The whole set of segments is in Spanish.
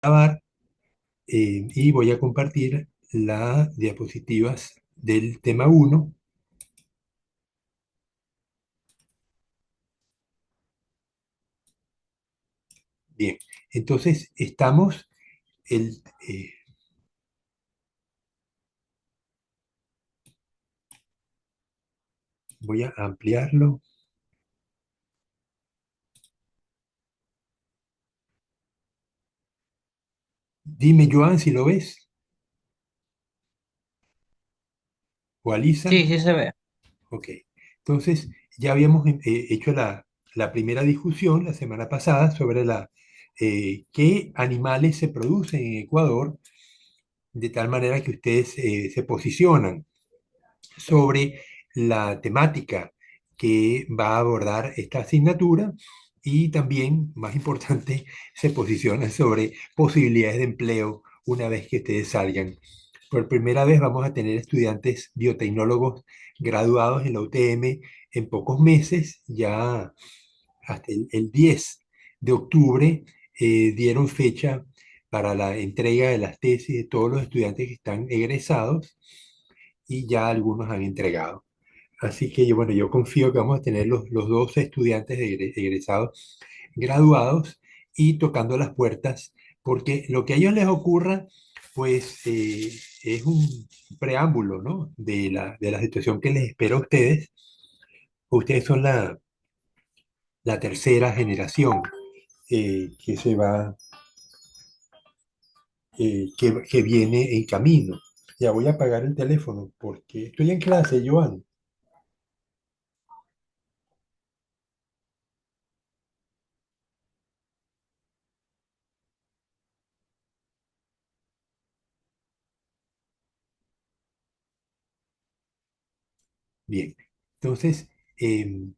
Grabar y voy a compartir las diapositivas del tema uno. Bien, entonces estamos, el, eh, voy a ampliarlo. Dime, Joan, si lo ves, o Alisa. Sí, sí se ve. Ok, entonces ya habíamos hecho la primera discusión la semana pasada sobre qué animales se producen en Ecuador, de tal manera que ustedes se posicionan sobre la temática que va a abordar esta asignatura y también, más importante, se posiciona sobre posibilidades de empleo una vez que ustedes salgan. Por primera vez vamos a tener estudiantes biotecnólogos graduados en la UTM en pocos meses, ya hasta el 10 de octubre dieron fecha para la entrega de las tesis de todos los estudiantes que están egresados y ya algunos han entregado. Así que bueno, yo confío que vamos a tener los dos estudiantes egresados graduados y tocando las puertas, porque lo que a ellos les ocurra, pues es un preámbulo, ¿no? De la situación que les espera a ustedes. Ustedes son la tercera generación que se va, que viene en camino. Ya voy a apagar el teléfono porque estoy en clase, Joan. Bien, entonces, em,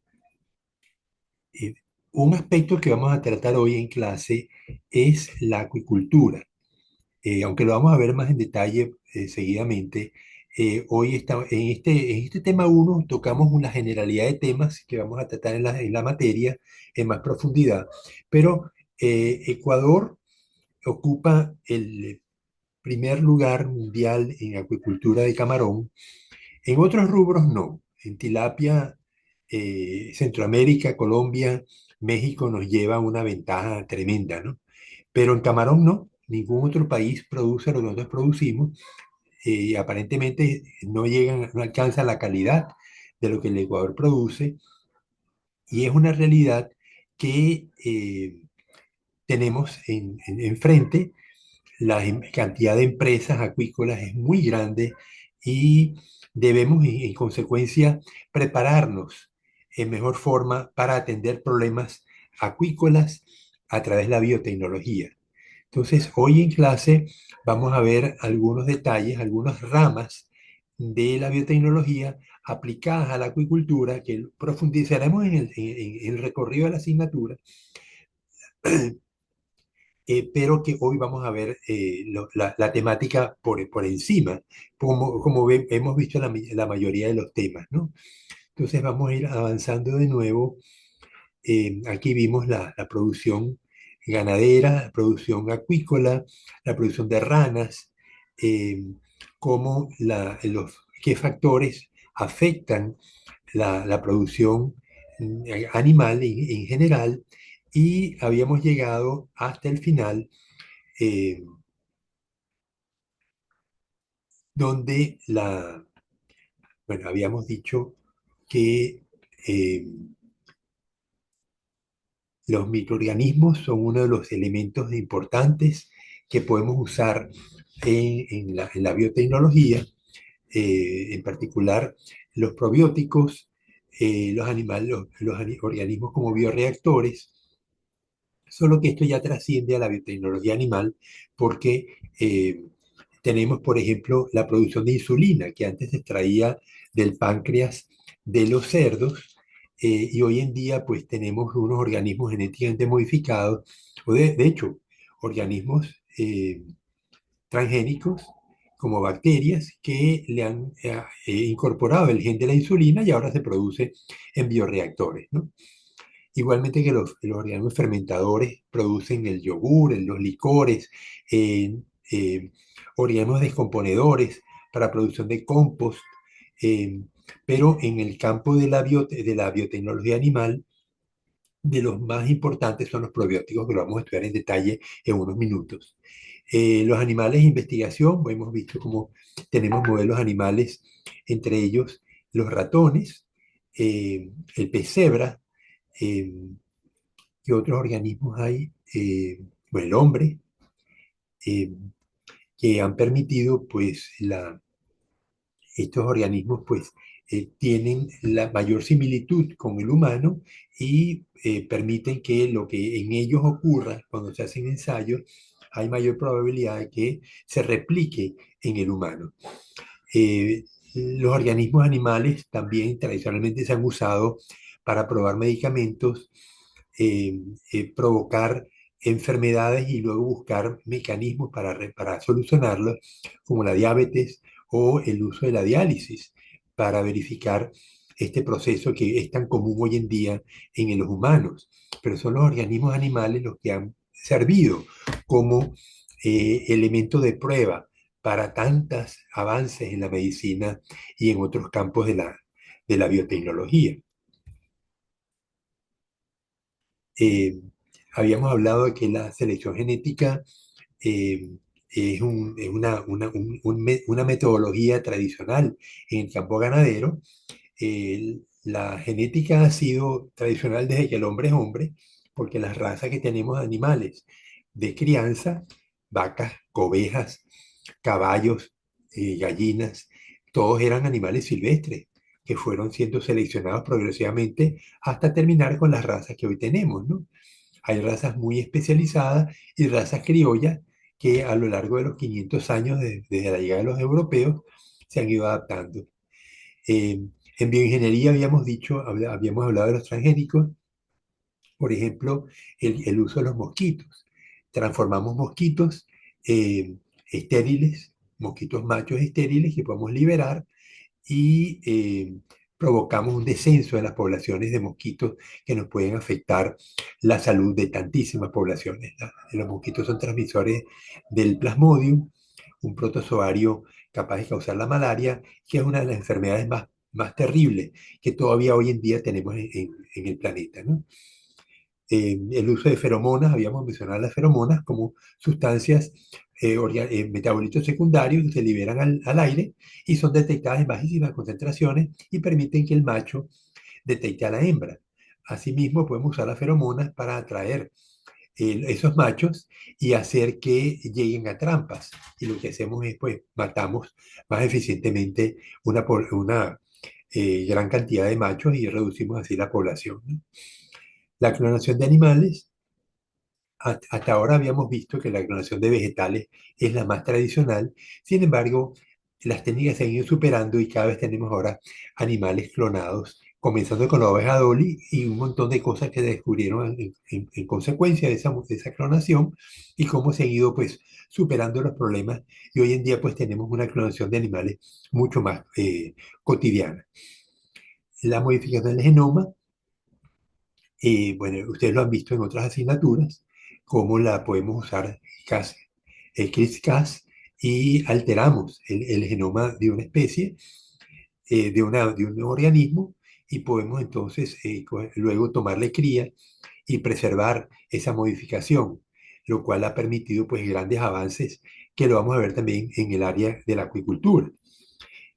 eh, un aspecto que vamos a tratar hoy en clase es la acuicultura. Aunque lo vamos a ver más en detalle seguidamente, hoy en este tema uno tocamos una generalidad de temas que vamos a tratar en la materia en más profundidad, pero Ecuador ocupa el primer lugar mundial en acuicultura de camarón. En otros rubros no. En tilapia, Centroamérica, Colombia, México nos lleva una ventaja tremenda, ¿no? Pero en camarón no. Ningún otro país produce lo que nosotros producimos. Aparentemente no llegan, no alcanzan la calidad de lo que el Ecuador produce. Y es una realidad que tenemos enfrente. La cantidad de empresas acuícolas es muy grande y debemos, en consecuencia, prepararnos en mejor forma para atender problemas acuícolas a través de la biotecnología. Entonces, hoy en clase vamos a ver algunos detalles, algunas ramas de la biotecnología aplicadas a la acuicultura que profundizaremos en el recorrido de la asignatura, pero que hoy vamos a ver la temática por encima, como hemos visto la mayoría de los temas, ¿no? Entonces vamos a ir avanzando de nuevo. Aquí vimos la producción ganadera, la producción acuícola, la producción de ranas, eh, cómo qué factores afectan la producción animal en general, y habíamos llegado hasta el final, eh, donde bueno, habíamos dicho que eh, los microorganismos son uno de los elementos importantes que podemos usar en la biotecnología, en particular los probióticos, los animales, organismos como bioreactores, solo que esto ya trasciende a la biotecnología animal porque tenemos, por ejemplo, la producción de insulina, que antes se extraía del páncreas de los cerdos, y hoy en día pues tenemos unos organismos genéticamente modificados, o de hecho, organismos transgénicos como bacterias que le han incorporado el gen de la insulina y ahora se produce en bioreactores, ¿no? igualmente que los organismos fermentadores producen el yogur, los licores, eh, eh, organismos descomponedores para producción de compost, eh, pero en el campo de de la biotecnología animal, de los más importantes son los probióticos, que lo vamos a estudiar en detalle en unos minutos. Los animales de investigación, hemos visto cómo tenemos modelos animales, entre ellos los ratones, el pez cebra, eh, y otros organismos hay, bueno, el hombre, eh, que han permitido, pues, estos organismos, pues, tienen la mayor similitud con el humano y permiten que lo que en ellos ocurra cuando se hacen ensayos, hay mayor probabilidad de que se replique en el humano. Eh, los organismos animales también tradicionalmente se han usado para probar medicamentos, eh, provocar enfermedades y luego buscar mecanismos para solucionarlos, como la diabetes o el uso de la diálisis, para verificar este proceso que es tan común hoy en día en los humanos. Pero son los organismos animales los que han servido como elemento de prueba para tantos avances en la medicina y en otros campos de la biotecnología. Eh, Habíamos hablado de que la selección genética eh, es una metodología tradicional en el campo ganadero. La genética ha sido tradicional desde que el hombre es hombre, porque las razas que tenemos de animales de crianza, vacas, ovejas, caballos, gallinas, todos eran animales silvestres que fueron siendo seleccionados progresivamente hasta terminar con las razas que hoy tenemos, ¿no? Hay razas muy especializadas y razas criollas que a lo largo de los 500 años desde la llegada de los europeos se han ido adaptando. Eh, en bioingeniería habíamos hablado de los transgénicos, por ejemplo, el uso de los mosquitos. Transformamos mosquitos estériles, mosquitos machos estériles que podemos liberar y provocamos un descenso de las poblaciones de mosquitos que nos pueden afectar la salud de tantísimas poblaciones. Los mosquitos son transmisores del plasmodium, un protozoario capaz de causar la malaria, que es una de las enfermedades más terribles que todavía hoy en día tenemos en el planeta, ¿no? El uso de feromonas, habíamos mencionado las feromonas como sustancias, metabolitos secundarios que se liberan al aire y son detectadas en bajísimas concentraciones y permiten que el macho detecte a la hembra. Asimismo, podemos usar las feromonas para atraer esos machos y hacer que lleguen a trampas. Y lo que hacemos es, pues, matamos más eficientemente una gran cantidad de machos y reducimos así la población, ¿no? La clonación de animales, hasta ahora habíamos visto que la clonación de vegetales es la más tradicional. Sin embargo, las técnicas se han ido superando y cada vez tenemos ahora animales clonados, comenzando con la oveja Dolly y un montón de cosas que se descubrieron en consecuencia de esa clonación y cómo se han ido, pues, superando los problemas, y hoy en día pues tenemos una clonación de animales mucho más cotidiana. La modificación del genoma, bueno, ustedes lo han visto en otras asignaturas, cómo la podemos usar CAS, CRISPR-Cas, y alteramos el genoma de una especie, de un organismo, y podemos entonces luego tomarle cría y preservar esa modificación, lo cual ha permitido, pues, grandes avances que lo vamos a ver también en el área de la acuicultura.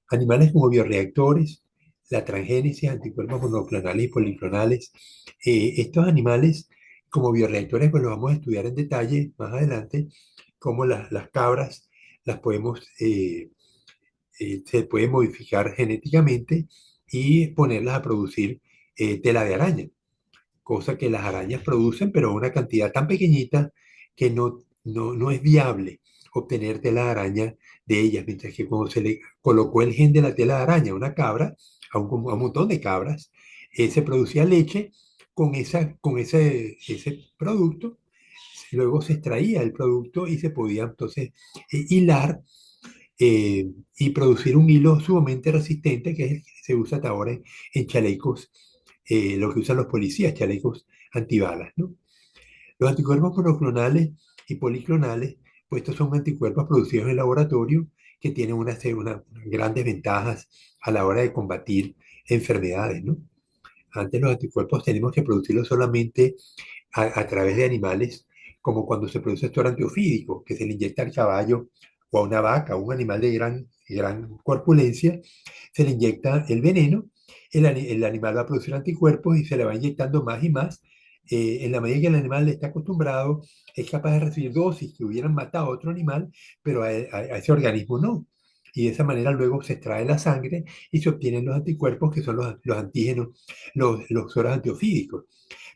Animales como bioreactores, la transgénesis, anticuerpos monoclonales y policlonales. Estos animales como bioreactores, pues los vamos a estudiar en detalle más adelante, como las cabras las podemos, se pueden modificar genéticamente y ponerlas a producir tela de araña, cosa que las arañas producen, pero una cantidad tan pequeñita que no es viable obtener tela de araña de ellas, mientras que cuando se le colocó el gen de la tela de araña a una cabra, a un montón de cabras, se producía leche ese producto, luego se extraía el producto y se podía entonces hilar, y producir un hilo sumamente resistente que es el que se usa hasta ahora en chalecos lo que usan los policías, chalecos antibalas, ¿no? Los anticuerpos monoclonales y policlonales, pues estos son anticuerpos producidos en el laboratorio que tienen unas grandes ventajas a la hora de combatir enfermedades, ¿no? Antes los anticuerpos tenemos que producirlos solamente a través de animales, como cuando se produce estor antiofídico, que se le inyecta al caballo o a una vaca, un animal de gran corpulencia, se le inyecta el veneno, el animal va a producir anticuerpos y se le va inyectando más y más. En la medida que el animal está acostumbrado, es capaz de recibir dosis que hubieran matado a otro animal, pero a ese organismo no. Y de esa manera luego se extrae la sangre y se obtienen los anticuerpos, que son los antígenos, los sueros antiofídicos.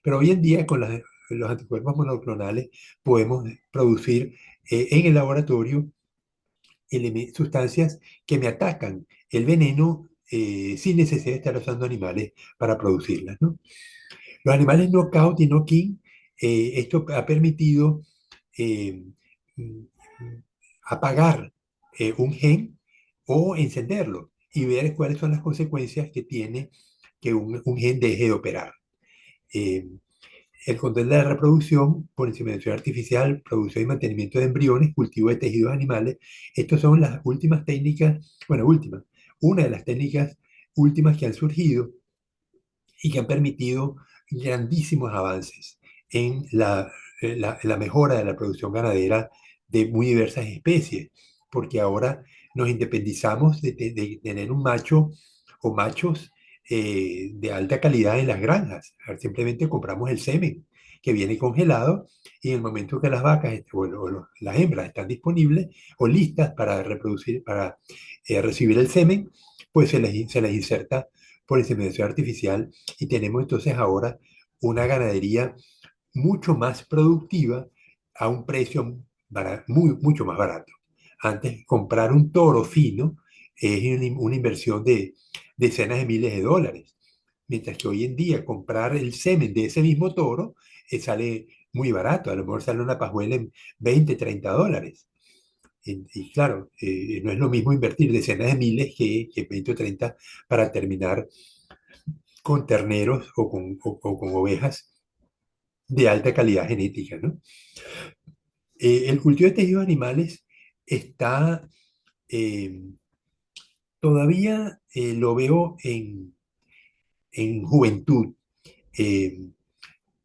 Pero hoy en día, con los anticuerpos monoclonales, podemos producir en el laboratorio sustancias que me atacan el veneno sin necesidad de estar usando animales para producirlas, ¿no? Los animales knockout y knock-in, esto ha permitido eh, mm, apagar un gen o encenderlo y ver cuáles son las consecuencias que tiene que un gen deje de operar. Eh, el control de la reproducción por inseminación artificial, producción y mantenimiento de embriones, cultivo de tejidos animales. Estas son las últimas técnicas, bueno, últimas, una de las técnicas últimas que han surgido y que han permitido grandísimos avances en la mejora de la producción ganadera de muy diversas especies, porque ahora nos independizamos de tener un macho o machos de alta calidad en las granjas. Simplemente compramos el semen que viene congelado y en el momento que las vacas las hembras están disponibles o listas para reproducir, para recibir el semen, pues se les inserta por inseminación artificial y tenemos entonces ahora una ganadería mucho más productiva a un precio mucho más barato. Antes, comprar un toro fino es una inversión de decenas de miles de dólares, mientras que hoy en día comprar el semen de ese mismo toro sale muy barato, a lo mejor sale una pajuela en 20, $30. Y claro, no es lo mismo invertir decenas de miles que 20 o 30 para terminar con terneros o con ovejas de alta calidad genética, ¿no? El cultivo de tejidos animales está eh, todavía lo veo en juventud, eh,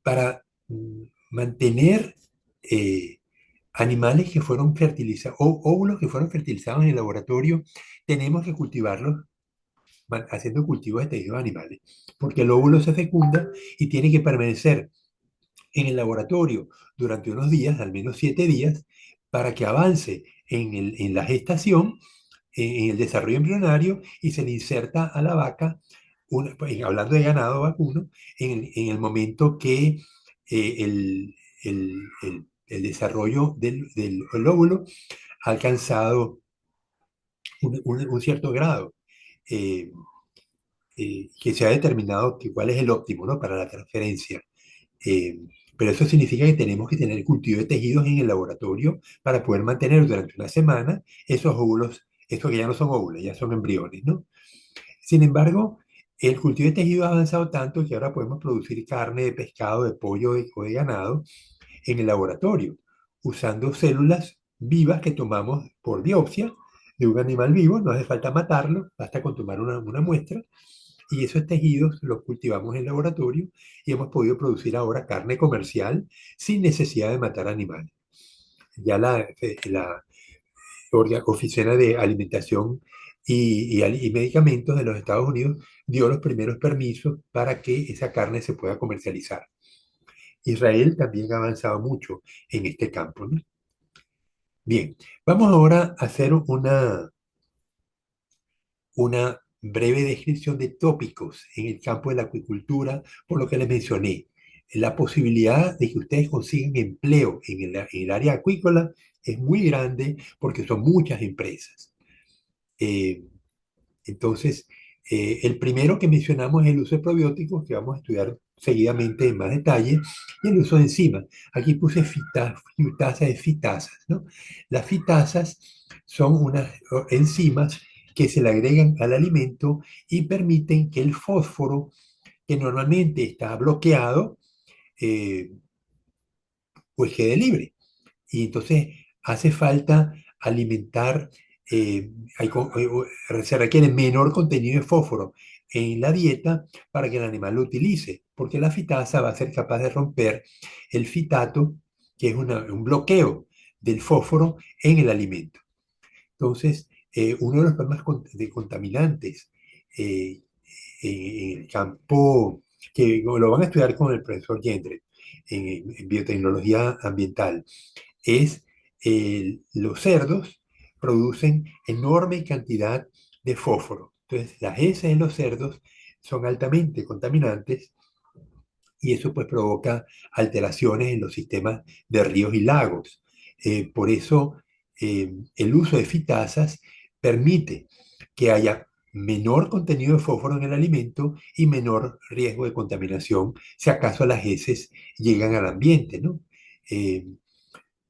para mantener eh, animales que fueron fertilizados, o óvulos que fueron fertilizados en el laboratorio, tenemos que cultivarlos haciendo cultivos de tejidos animales, porque el óvulo se fecunda y tiene que permanecer en el laboratorio durante unos días, al menos 7 días, para que avance en la gestación, en el desarrollo embrionario y se le inserta a la vaca, pues, hablando de ganado vacuno, en el momento que el desarrollo del óvulo ha alcanzado un cierto grado. eh, que se ha determinado cuál es el óptimo, ¿no?, para la transferencia. Eh, pero eso significa que tenemos que tener cultivo de tejidos en el laboratorio para poder mantener durante una semana esos óvulos, estos que ya no son óvulos, ya son embriones, ¿no? Sin embargo, el cultivo de tejidos ha avanzado tanto que ahora podemos producir carne de pescado, de pollo o de ganado en el laboratorio, usando células vivas que tomamos por biopsia de un animal vivo. No hace falta matarlo, basta con tomar una muestra y esos tejidos los cultivamos en laboratorio y hemos podido producir ahora carne comercial sin necesidad de matar animales. Ya la Oficina de Alimentación y Medicamentos de los Estados Unidos dio los primeros permisos para que esa carne se pueda comercializar. Israel también ha avanzado mucho en este campo, ¿no? Bien, vamos ahora a hacer una breve descripción de tópicos en el campo de la acuicultura, por lo que les mencioné. La posibilidad de que ustedes consigan empleo en el área acuícola es muy grande porque son muchas empresas. Eh, entonces, el primero que mencionamos es el uso de probióticos, que vamos a estudiar seguidamente en más detalle, y el uso de enzimas. Aquí puse fitasa de fitasas, ¿no? Las fitasas son unas enzimas que se le agregan al alimento y permiten que el fósforo que normalmente está bloqueado, eh, pues quede libre. Y entonces hace falta alimentar, eh, se requiere menor contenido de fósforo en la dieta para que el animal lo utilice, porque la fitasa va a ser capaz de romper el fitato, que es un bloqueo del fósforo en el alimento. Entonces, uno de los problemas de contaminantes eh, en el campo, que lo van a estudiar con el profesor Gendre en biotecnología ambiental, es los cerdos producen enorme cantidad de fósforo. Entonces, las heces de los cerdos son altamente contaminantes y eso pues provoca alteraciones en los sistemas de ríos y lagos. Por eso, el uso de fitasas permite que haya menor contenido de fósforo en el alimento y menor riesgo de contaminación si acaso las heces llegan al ambiente, ¿no? Eh,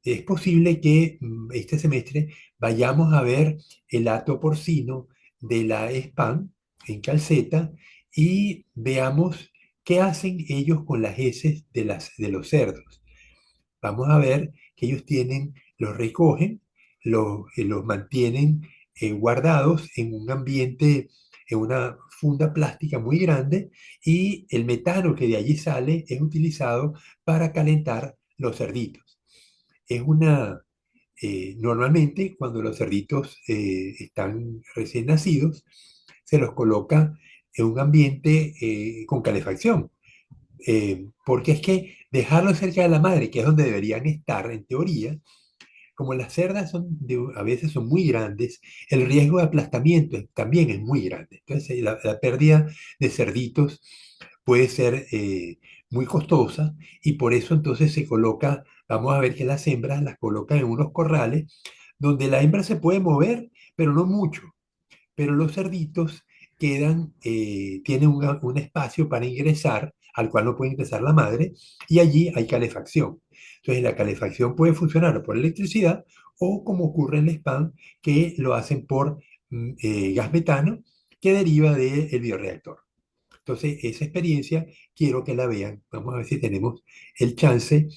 es posible que este semestre vayamos a ver el hato porcino de la SPAN en Calceta y veamos qué hacen ellos con las heces de los cerdos. Vamos a ver que ellos los recogen, los mantienen guardados en un ambiente, en una funda plástica muy grande y el metano que de allí sale es utilizado para calentar los cerditos. Es normalmente cuando los cerditos están recién nacidos, se los coloca en un ambiente con calefacción, porque es que dejarlos cerca de la madre, que es donde deberían estar en teoría, como las cerdas a veces son muy grandes, el riesgo de aplastamiento también es muy grande. Entonces, la pérdida de cerditos puede ser muy costosa y por eso entonces se coloca, vamos a ver que las hembras las colocan en unos corrales donde la hembra se puede mover, pero no mucho, pero los cerditos tienen un espacio para ingresar, al cual no puede ingresar la madre, y allí hay calefacción. Entonces, la calefacción puede funcionar por electricidad o como ocurre en el spam, que lo hacen por gas metano que deriva del bioreactor. Entonces, esa experiencia quiero que la vean. Vamos a ver si tenemos el chance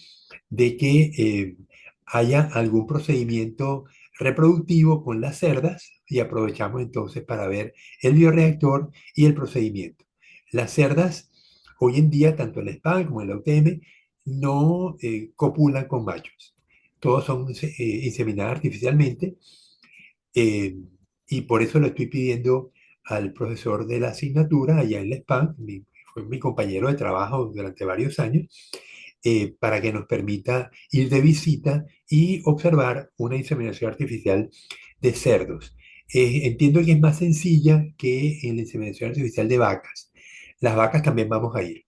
de que haya algún procedimiento reproductivo con las cerdas y aprovechamos entonces para ver el bioreactor y el procedimiento. Las cerdas, hoy en día, tanto el SPAN como el UTM, no copulan con machos. Todos son inseminadas artificialmente eh, y por eso le estoy pidiendo al profesor de la asignatura allá en la SPAN, fue mi compañero de trabajo durante varios años, para que nos permita ir de visita y observar una inseminación artificial de cerdos. Entiendo que es más sencilla que en la inseminación artificial de vacas. Las vacas también vamos a ir,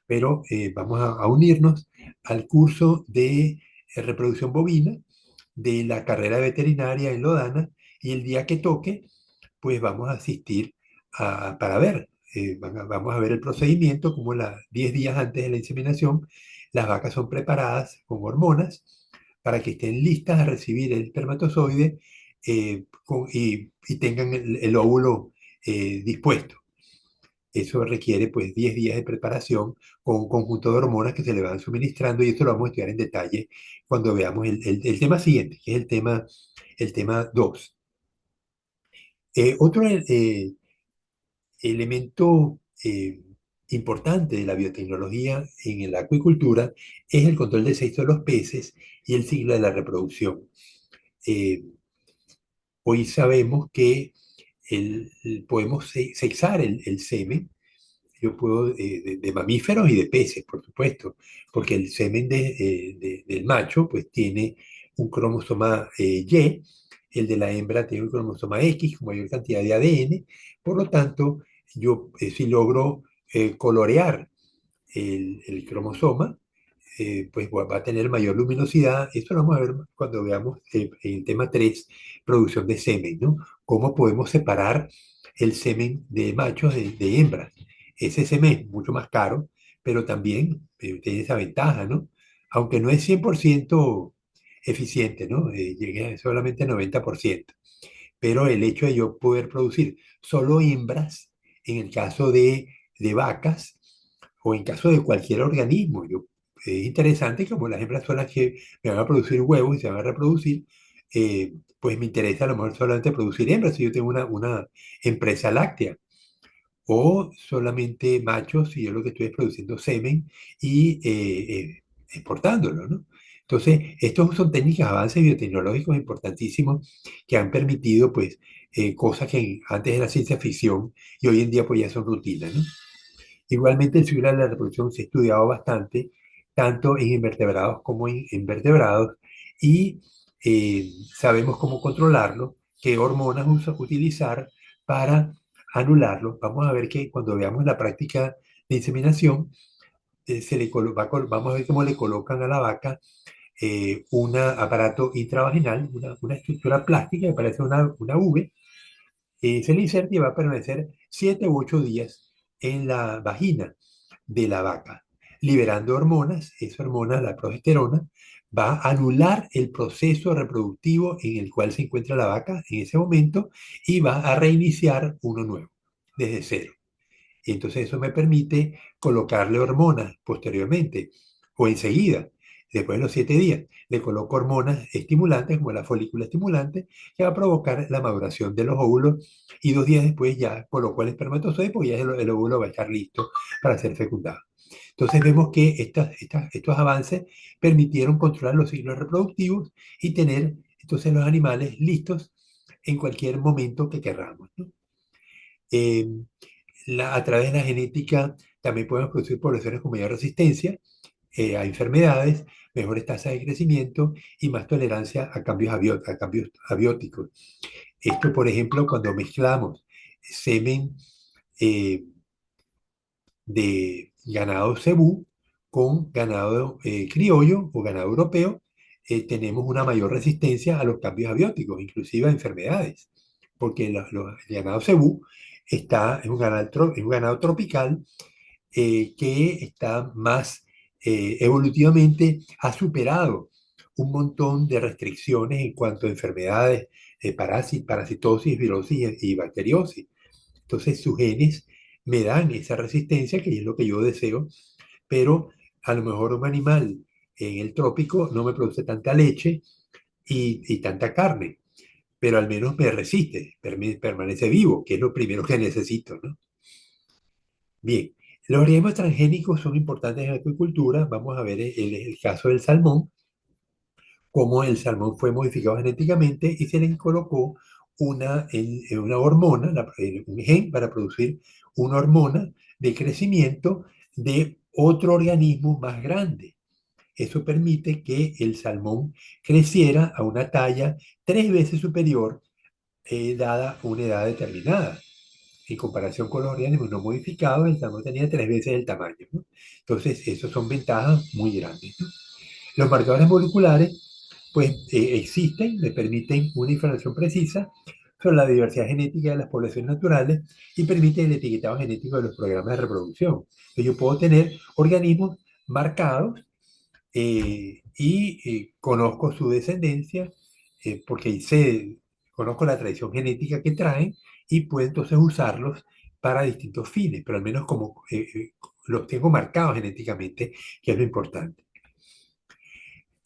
pero vamos a unirnos al curso de reproducción bovina de la carrera de veterinaria en Lodana y el día que toque, pues vamos a asistir para ver, vamos a ver el procedimiento, como 10 días antes de la inseminación, las vacas son preparadas con hormonas para que estén listas a recibir el espermatozoide y tengan el óvulo dispuesto. Eso requiere pues 10 días de preparación con un conjunto de hormonas que se le van suministrando y esto lo vamos a estudiar en detalle cuando veamos el tema siguiente, que es el tema 2. Otro elemento importante de la biotecnología en la acuicultura es el control del sexo de los peces y el ciclo de la reproducción. Eh, Hoy sabemos que podemos sexar el semen. Yo puedo, de mamíferos y de peces, por supuesto, porque el semen del macho pues tiene un cromosoma Y, el de la hembra tiene un cromosoma X con mayor cantidad de ADN, por lo tanto, yo si logro colorear el cromosoma, pues va a tener mayor luminosidad. Esto lo vamos a ver cuando veamos el tema 3 producción de semen, ¿no? Cómo podemos separar el semen de machos de hembras. Ese semen es mucho más caro, pero también tiene esa ventaja, ¿no? Aunque no es 100% eficiente, ¿no? Llega a solamente 90%. Pero el hecho de yo poder producir solo hembras, en el caso de vacas, o en caso de cualquier organismo. Es interesante, como las hembras son las que me van a producir huevos y se van a reproducir, pues me interesa a lo mejor solamente producir hembras si yo tengo una empresa láctea, o solamente machos si yo lo que estoy es produciendo semen y exportándolo, ¿no? Entonces, estos son técnicas, avances biotecnológicos importantísimos que han permitido, pues, cosas que antes era ciencia ficción y hoy en día, pues, ya son rutina, ¿no? Igualmente, el ciclo de la reproducción se ha estudiado bastante, tanto en invertebrados como en vertebrados, y sabemos cómo controlarlo, qué hormonas utilizar para anularlo. Vamos a ver que cuando veamos la práctica de inseminación, vamos a ver cómo le colocan a la vaca un aparato intravaginal, una estructura plástica que parece una V, se le inserta y va a permanecer 7 u 8 días en la vagina de la vaca, liberando hormonas. Esa hormona, la progesterona, va a anular el proceso reproductivo en el cual se encuentra la vaca en ese momento y va a reiniciar uno nuevo, desde cero. Y entonces eso me permite colocarle hormonas posteriormente o enseguida, después de los 7 días. Le coloco hormonas estimulantes como la folícula estimulante que va a provocar la maduración de los óvulos y 2 días después ya coloco el espermatozoide porque ya el óvulo va a estar listo para ser fecundado. Entonces vemos que estos avances permitieron controlar los ciclos reproductivos y tener entonces los animales listos en cualquier momento que querramos, ¿no? Eh, a través de la genética también podemos producir poblaciones con mayor resistencia a enfermedades, mejores tasas de crecimiento y más tolerancia a cambios abióticos. Esto, por ejemplo, cuando mezclamos semen eh, de ganado cebú con ganado criollo o ganado europeo, tenemos una mayor resistencia a los cambios abióticos, inclusive a enfermedades, porque el ganado cebú es un ganado tropical que está más evolutivamente, ha superado un montón de restricciones en cuanto a enfermedades, parasitosis, virosis y bacteriosis. Entonces sus genes me dan esa resistencia, que es lo que yo deseo, pero a lo mejor un animal en el trópico no me produce tanta leche y tanta carne, pero al menos me resiste, permanece vivo, que es lo primero que necesito, ¿no? Bien, los organismos transgénicos son importantes en la acuicultura. Vamos a ver el caso del salmón, cómo el salmón fue modificado genéticamente y se le colocó una hormona, un gen para producir una hormona de crecimiento de otro organismo más grande. Eso permite que el salmón creciera a una talla 3 veces superior, dada una edad determinada. En comparación con los organismos no modificados, el salmón tenía 3 veces el tamaño, ¿no? Entonces, eso son ventajas muy grandes, ¿no? Los marcadores moleculares, pues, existen, me permiten una información precisa sobre la diversidad genética de las poblaciones naturales y permiten el etiquetado genético de los programas de reproducción. Entonces, yo puedo tener organismos marcados y conozco su descendencia porque conozco la tradición genética que traen y puedo entonces usarlos para distintos fines, pero al menos como los tengo marcados genéticamente, que es lo importante.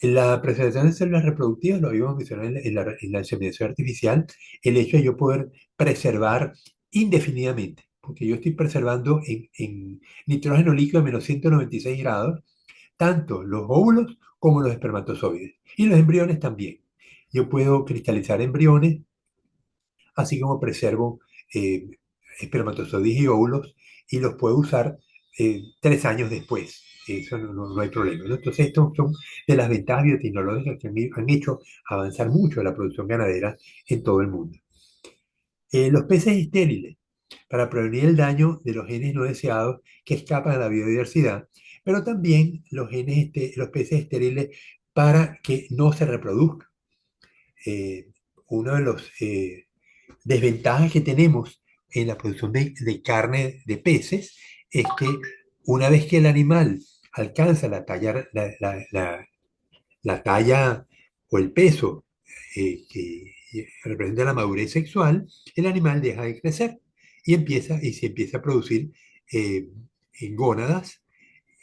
En la preservación de células reproductivas, lo habíamos mencionado en la inseminación artificial, el hecho de yo poder preservar indefinidamente, porque yo estoy preservando en nitrógeno líquido a -196 grados, tanto los óvulos como los espermatozoides y los embriones también. Yo puedo cristalizar embriones, así como preservo eh, espermatozoides y óvulos y los puedo usar 3 años después. Eso no hay problema, ¿no? Entonces, estos son de las ventajas biotecnológicas que han hecho avanzar mucho la producción ganadera en todo el mundo. Los peces estériles, para prevenir el daño de los genes no deseados que escapan a la biodiversidad, pero también los peces estériles para que no se reproduzcan. Eh, Uno de los desventajas que tenemos en la producción de carne de peces es que una vez que el animal alcanza la talla o el peso que representa la madurez sexual, el animal deja de crecer y se empieza a producir en gónadas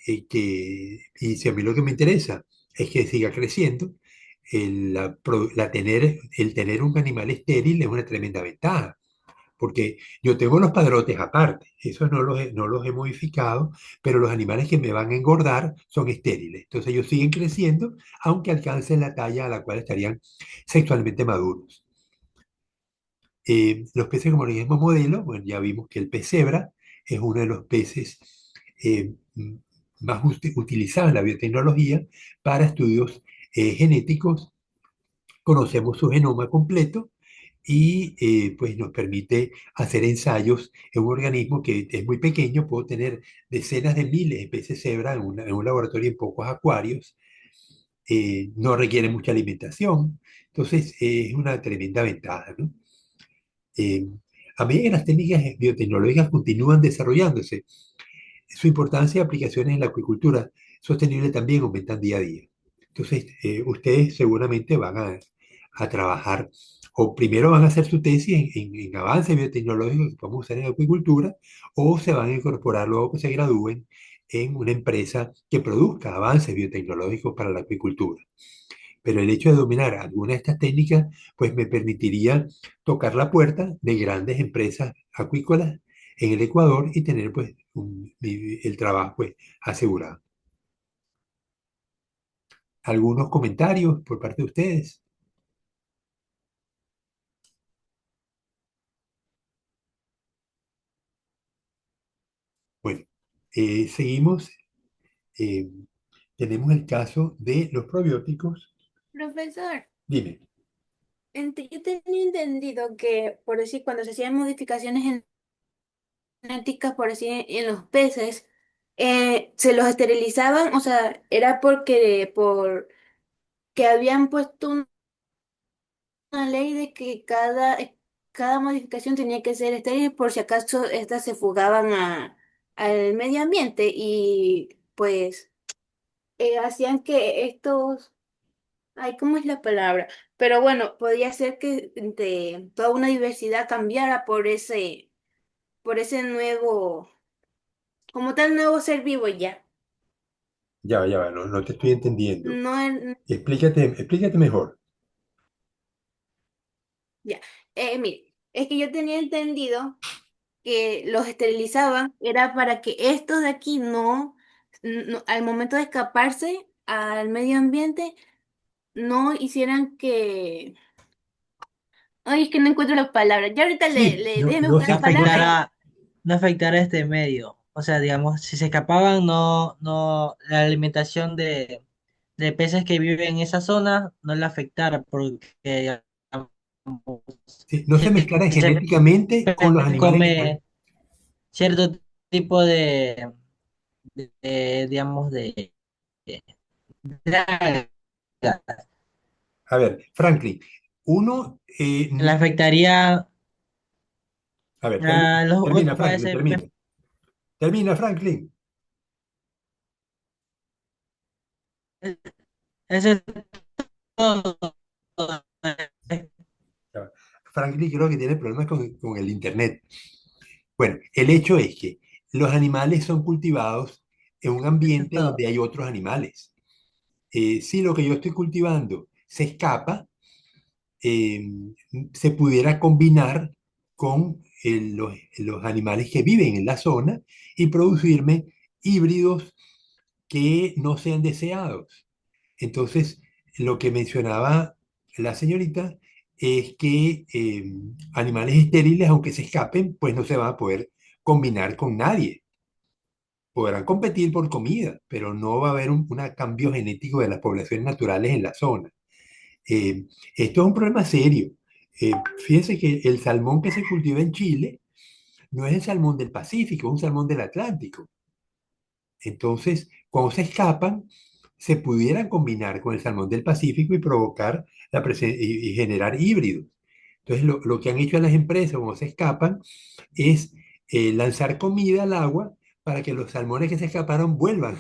y si a mí lo que me interesa es que siga creciendo, el tener un animal estéril es una tremenda ventaja, porque yo tengo los padrotes aparte, esos no los he modificado, pero los animales que me van a engordar son estériles. Entonces ellos siguen creciendo, aunque alcancen la talla a la cual estarían sexualmente maduros. Los peces como organismo modelo, bueno, ya vimos que el pez cebra es uno de los peces más utilizados en la biotecnología para estudios genéticos. Conocemos su genoma completo y pues nos permite hacer ensayos en un organismo que es muy pequeño. Puedo tener decenas de miles de peces cebra en un laboratorio en pocos acuarios. No requiere mucha alimentación. Entonces es una tremenda ventaja, ¿no? Eh, a medida que las técnicas biotecnológicas continúan desarrollándose, su importancia y aplicaciones en la acuicultura sostenible también aumentan día a día. Entonces, ustedes seguramente a trabajar, o primero van a hacer su tesis en avances biotecnológicos que podemos usar en acuicultura, o se van a incorporar luego que se gradúen en una empresa que produzca avances biotecnológicos para la acuicultura. Pero el hecho de dominar alguna de estas técnicas, pues me permitiría tocar la puerta de grandes empresas acuícolas en el Ecuador y tener pues el trabajo pues asegurado. ¿Algunos comentarios por parte de ustedes? Bueno, seguimos. eh, Tenemos el caso de los probióticos. Profesor, Dime, yo tenía entendido que, por decir, cuando se hacían modificaciones genéticas, por decir, en los peces, se los esterilizaban, o sea, era por que habían puesto una ley de que cada modificación tenía que ser estéril por si acaso estas se fugaban al medio ambiente y pues hacían que estos, ay, ¿cómo es la palabra? Pero bueno, podía ser que toda una diversidad cambiara por ese nuevo, como tal nuevo ser vivo ya. ya va, no te estoy entendiendo. No, Explícate mejor. ya. Mire, es que yo tenía entendido que los esterilizaban era para que estos de aquí al momento de escaparse al medio ambiente, no hicieran que... Ay, es que no encuentro las palabras. Ya ahorita Sí, déjeme no buscar se no las palabras. afectara, no afectara este medio. O sea, digamos, si se escapaban, la alimentación de peces que viven en esa zona no le afectara, porque digamos, sí, no se si mezclaran ese genéticamente con los pez animales que están. come cierto tipo digamos, de algas, A ver, Franklin, uno, le afectaría a ver, a los termina, otros, a Franklin, ese pez. termina, Franklin. Ese es todo. Ya va. Franklin creo que tiene problemas con el internet. Bueno, el hecho es que los animales son cultivados en un Eso es ambiente todo. donde hay otros animales. Si lo que yo estoy cultivando se escapa, eh, se pudiera combinar con los animales que viven en la zona y producirme híbridos que no sean deseados. Entonces, lo que mencionaba la señorita es que animales estériles, aunque se escapen, pues no se van a poder combinar con nadie. Podrán competir por comida, pero no va a haber un cambio genético de las poblaciones naturales en la zona. Eh, Esto es un problema serio. Fíjense que el salmón que se cultiva en Chile no es el salmón del Pacífico, es un salmón del Atlántico. Entonces, cuando se escapan, se pudieran combinar con el salmón del Pacífico y provocar y generar híbridos. Entonces, lo que han hecho las empresas cuando se escapan es lanzar comida al agua para que los salmones que se escaparon vuelvan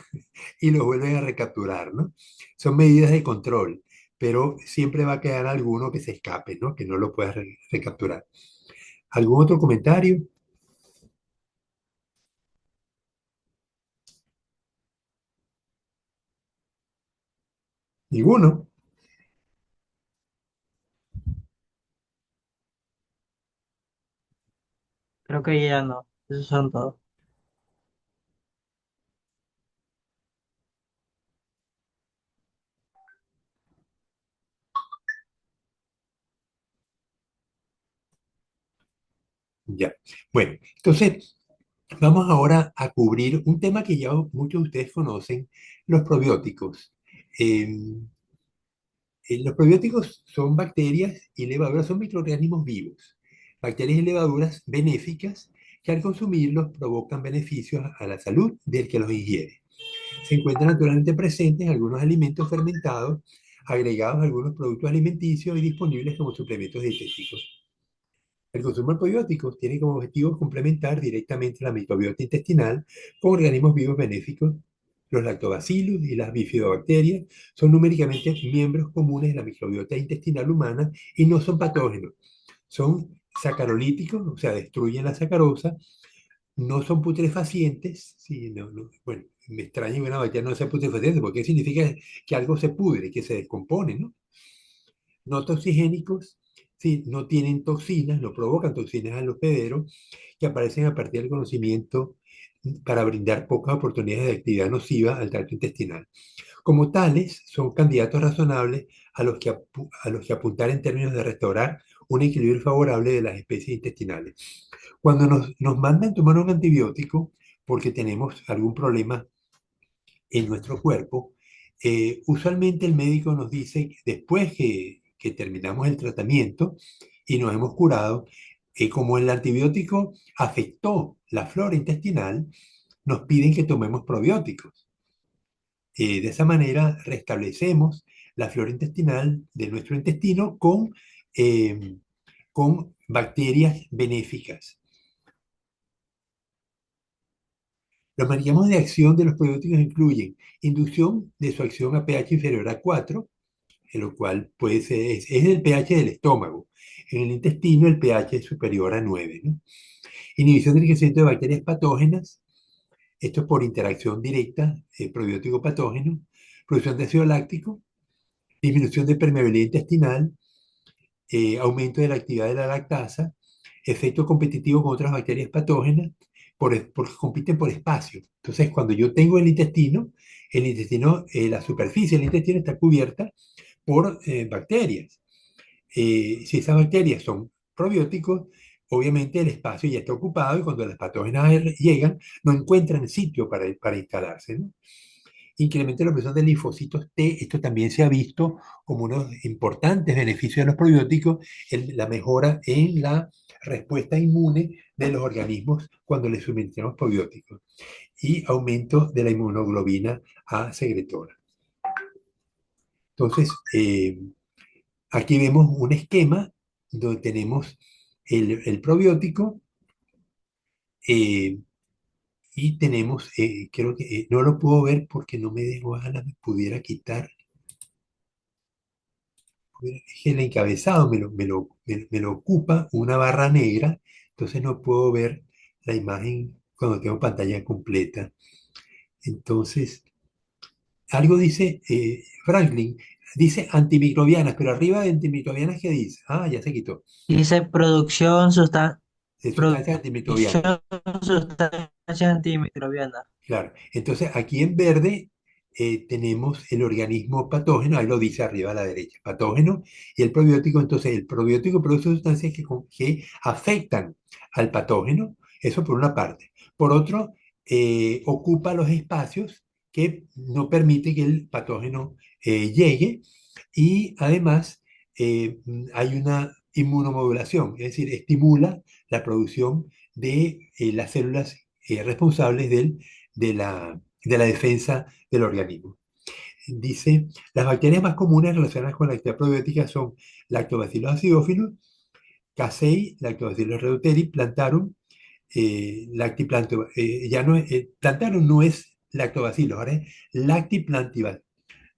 y los vuelven a recapturar, ¿no? Son medidas de control, pero siempre va a quedar alguno que se escape, ¿no? Que no lo puedas recapturar. ¿Algún otro comentario? Ninguno. Creo que ya no. Esos son todos. Ya. Bueno, entonces vamos ahora a cubrir un tema que ya muchos de ustedes conocen, los probióticos. Eh, los probióticos son bacterias y levaduras, son microorganismos vivos, bacterias y levaduras benéficas que al consumirlos provocan beneficios a la salud del que los ingiere. Se encuentran naturalmente presentes en algunos alimentos fermentados, agregados a algunos productos alimenticios y disponibles como suplementos dietéticos. El consumo de probióticos tiene como objetivo complementar directamente la microbiota intestinal con organismos vivos benéficos. Los lactobacillus y las bifidobacterias son numéricamente miembros comunes de la microbiota intestinal humana y no son patógenos. Son sacarolíticos, o sea, destruyen la sacarosa, no son putrefacientes. Sí, bueno, me extraña que una bacteria no sea putrefaciente, porque significa que algo se pudre, que se descompone, ¿no? No toxigénicos, sí, no tienen toxinas, no provocan toxinas al hospedero, que aparecen a partir del conocimiento para brindar pocas oportunidades de actividad nociva al tracto intestinal. Como tales, son candidatos razonables a los que apuntar en términos de restaurar un equilibrio favorable de las especies intestinales. Cuando nos mandan tomar un antibiótico porque tenemos algún problema en nuestro cuerpo, usualmente el médico nos dice, después que terminamos el tratamiento y nos hemos curado, como el antibiótico afectó la flora intestinal, nos piden que tomemos probióticos. De esa manera restablecemos la flora intestinal de nuestro intestino eh, con bacterias benéficas. Los mecanismos de acción de los probióticos incluyen inducción de su acción a pH inferior a 4, en lo cual puede ser, es el pH del estómago. En el intestino el pH es superior a 9, ¿no? Inhibición del crecimiento de bacterias patógenas, esto es por interacción directa, probiótico patógeno, producción de ácido láctico, disminución de permeabilidad intestinal, aumento de la actividad de la lactasa, efecto competitivo con otras bacterias patógenas, porque compiten por espacio. Entonces, cuando yo tengo el intestino, la superficie del intestino está cubierta por bacterias. Si esas bacterias son probióticos, obviamente el espacio ya está ocupado y cuando las patógenas llegan, no encuentran sitio para instalarse, ¿no? Incrementa la producción de linfocitos T. Esto también se ha visto como unos importantes beneficios de los probióticos, la mejora en la respuesta inmune de los organismos cuando les suministramos probióticos y aumento de la inmunoglobina A secretora. Entonces, aquí vemos un esquema donde tenemos el probiótico eh, y tenemos, creo que no lo puedo ver porque no me dejo, ojalá me pudiera quitar. Es que el encabezado me lo ocupa una barra negra, entonces no puedo ver la imagen cuando tengo pantalla completa. Entonces, algo dice Franklin, dice antimicrobianas, pero arriba de antimicrobianas, ¿qué dice? Ah, ya se quitó. Dice De sustancias antimicrobianas. producción sustancias antimicrobianas. Claro. Entonces, aquí en verde tenemos el organismo patógeno, ahí lo dice arriba a la derecha, patógeno, y el probiótico. Entonces, el probiótico produce sustancias que afectan al patógeno, eso por una parte. Por otro, ocupa los espacios que no permite que el patógeno llegue, y además hay una inmunomodulación, es decir, estimula la producción de las células responsables de la defensa del organismo. Dice, las bacterias más comunes relacionadas con la actividad probiótica son Lactobacillus acidófilos, Casei, Lactobacillus reuteri, Plantarum, ya no Plantarum no es Lactobacillus, ahora es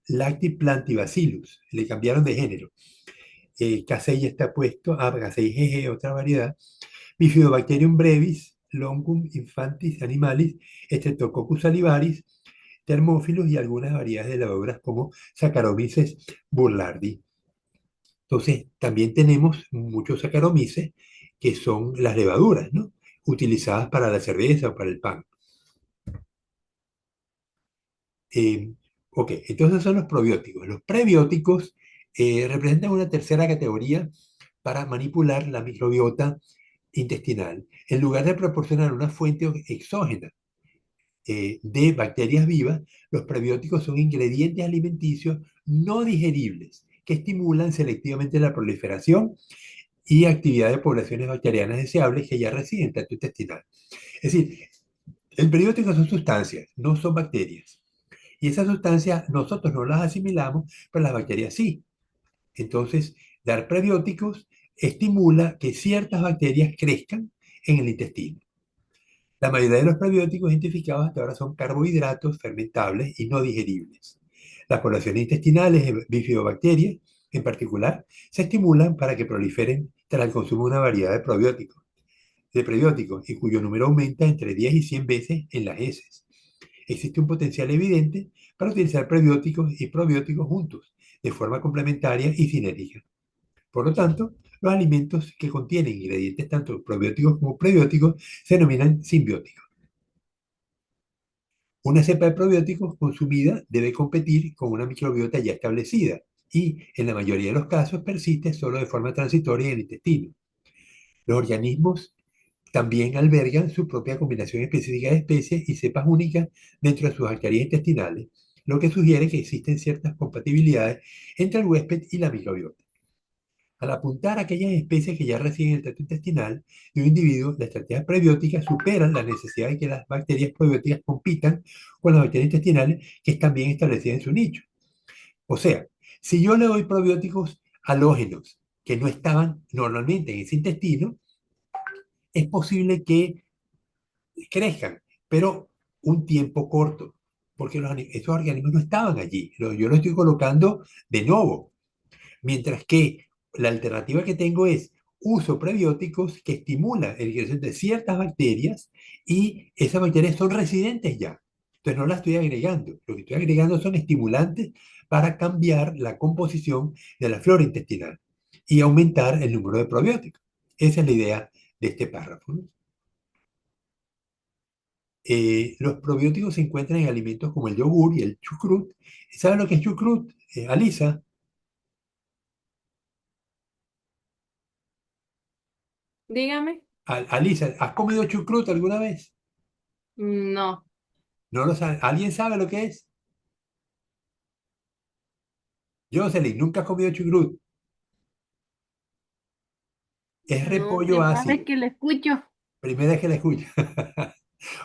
Lactiplantivacillus, le cambiaron de género. Casei está puesto, Casei GG, otra variedad. Bifidobacterium brevis, Longum infantis animalis, Streptococcus salivaris, Thermophilus y algunas variedades de levaduras como Saccharomyces boulardii. Entonces, también tenemos muchos Saccharomyces que son las levaduras, ¿no? Utilizadas para la cerveza o para el pan. Eh, ok, entonces son los probióticos. Los prebióticos representan una tercera categoría para manipular la microbiota intestinal. En lugar de proporcionar una fuente exógena de bacterias vivas, los prebióticos son ingredientes alimenticios no digeribles que estimulan selectivamente la proliferación y actividad de poblaciones bacterianas deseables que ya residen en el tracto intestinal. Es decir, el prebiótico son sustancias, no son bacterias. Y esas sustancias nosotros no las asimilamos, pero las bacterias sí. Entonces, dar prebióticos estimula que ciertas bacterias crezcan en el intestino. La mayoría de los prebióticos identificados hasta ahora son carbohidratos fermentables y no digeribles. Las poblaciones intestinales de bifidobacterias, en particular, se estimulan para que proliferen tras el consumo de una variedad de prebióticos y cuyo número aumenta entre 10 y 100 veces en las heces. Existe un potencial evidente para utilizar prebióticos y probióticos juntos, de forma complementaria y sinérgica. Por lo tanto, los alimentos que contienen ingredientes tanto probióticos como prebióticos se denominan simbióticos. Una cepa de probióticos consumida debe competir con una microbiota ya establecida y, en la mayoría de los casos, persiste solo de forma transitoria en el intestino. Los organismos también albergan su propia combinación específica de especies y cepas únicas dentro de sus alcaldías intestinales, lo que sugiere que existen ciertas compatibilidades entre el huésped y la microbiota. Al apuntar a aquellas especies que ya residen en el tracto intestinal de un individuo, las estrategias prebióticas superan la necesidad de que las bacterias probióticas compitan con las bacterias intestinales que están bien establecidas en su nicho. O sea, si yo le doy probióticos halógenos que no estaban normalmente en ese intestino, es posible que crezcan, pero un tiempo corto, porque esos organismos no estaban allí. Yo lo estoy colocando de nuevo. Mientras que la alternativa que tengo es uso prebióticos que estimulan el crecimiento de ciertas bacterias y esas bacterias son residentes ya. Entonces no las estoy agregando. Lo que estoy agregando son estimulantes para cambiar la composición de la flora intestinal y aumentar el número de probióticos. Esa es la idea de este párrafo, ¿no? Los probióticos se encuentran en alimentos como el yogur y el chucrut. ¿Saben lo que es chucrut, Alisa? Dígame. Alisa, ¿has comido chucrut alguna vez? No, No lo sabe. ¿Alguien sabe lo que es? Jocelyn, nunca has comido chucrut. Es no, repollo primera vez ácido. que lo escucho. Primera vez que la escucho.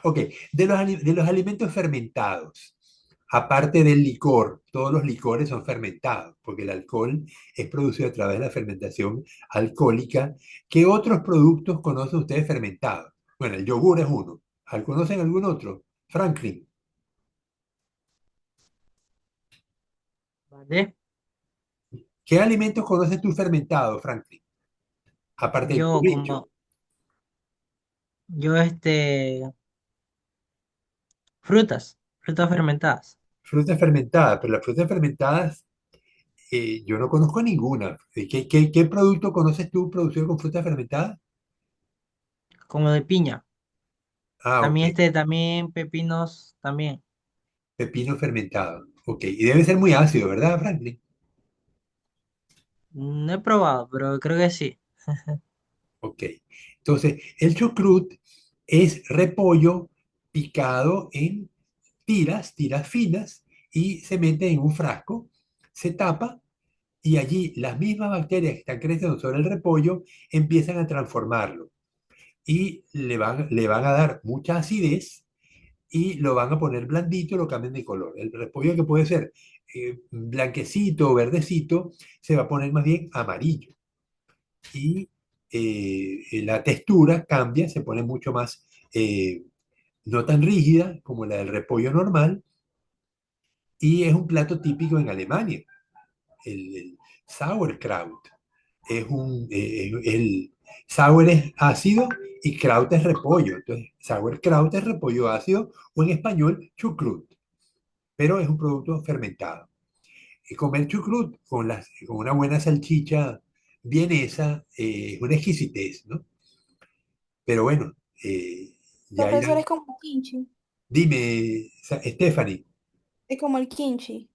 Ok, de los alimentos fermentados, aparte del licor, todos los licores son fermentados, porque el alcohol es producido a través de la fermentación alcohólica. ¿Qué otros productos conocen ustedes fermentados? Bueno, el yogur es uno. ¿Conocen algún otro? Franklin, ¿Vale? ¿qué alimentos conoces tú fermentados, Franklin? Aparte del Yo cobicho. como, frutas fermentadas, Frutas fermentadas, pero las frutas fermentadas yo no conozco ninguna. ¿Qué producto conoces tú producido con frutas fermentadas? como de piña. Ah, ok, También pepinos, también. pepino fermentado. Ok, y debe ser muy ácido, ¿verdad, Franklin? No he probado, pero creo que sí. Ok, entonces el chucrut es repollo picado en tiras finas y se mete en un frasco, se tapa y allí las mismas bacterias que están creciendo sobre el repollo empiezan a transformarlo y le van a dar mucha acidez y lo van a poner blandito y lo cambian de color. El repollo que puede ser blanquecito o verdecito se va a poner más bien amarillo y la textura cambia, se pone mucho más, no tan rígida como la del repollo normal y es un plato típico en Alemania, el Sauerkraut. El sour es ácido y kraut es repollo. Entonces, sauerkraut es repollo ácido o en español chucrut. pero es un producto fermentado. Y comer chucrut con una buena salchicha vienesa es una exquisitez, ¿no? Pero bueno, ya Profesor, irán. es como el kimchi. Dime, Stephanie, Es como el kimchi.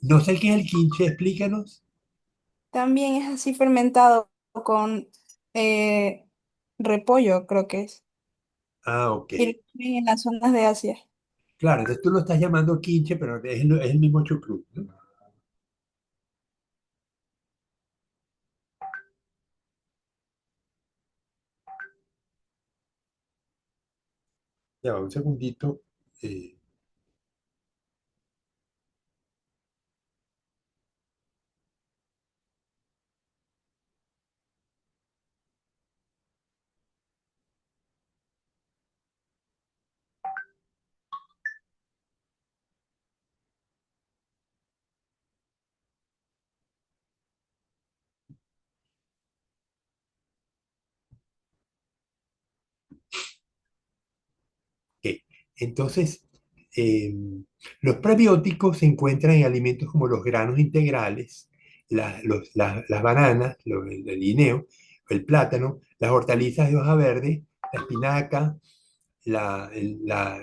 no sé qué es el quinche, explícanos. También es así fermentado con eh, repollo, creo que es. Ah, ok. Y lo tienen en las zonas de Asia. Claro, entonces tú lo estás llamando quinche, pero es el mismo chucrut, ¿no? Ya va, un segundito. eh, ok. Entonces, eh, los prebióticos se encuentran en alimentos como los granos integrales, las bananas, el guineo, el plátano, las hortalizas de hoja verde, la espinaca, la